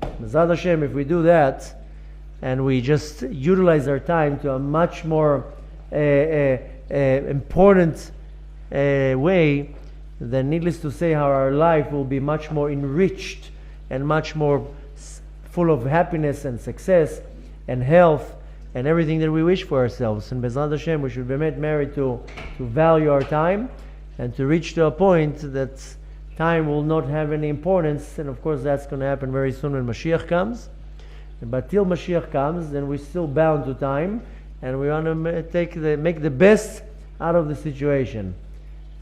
B'ezrat Hashem, if we do that, and we just utilize our time to a much more important way, then needless to say, how our life will be much more enriched and much more full of happiness and success and health and everything that we wish for ourselves. And B'ezrat Hashem, we should be married to value our time and to reach to a point that time will not have any importance. And of course that's going to happen very soon when Mashiach comes. But till Mashiach comes, then we're still bound to time, and we want to make the best out of the situation.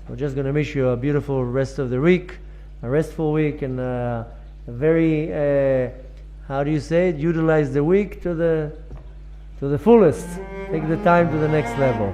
We're just going to wish you a beautiful rest of the week, a restful week, and a very, how do you say it? Utilize the week to the fullest. Take the time to the next level.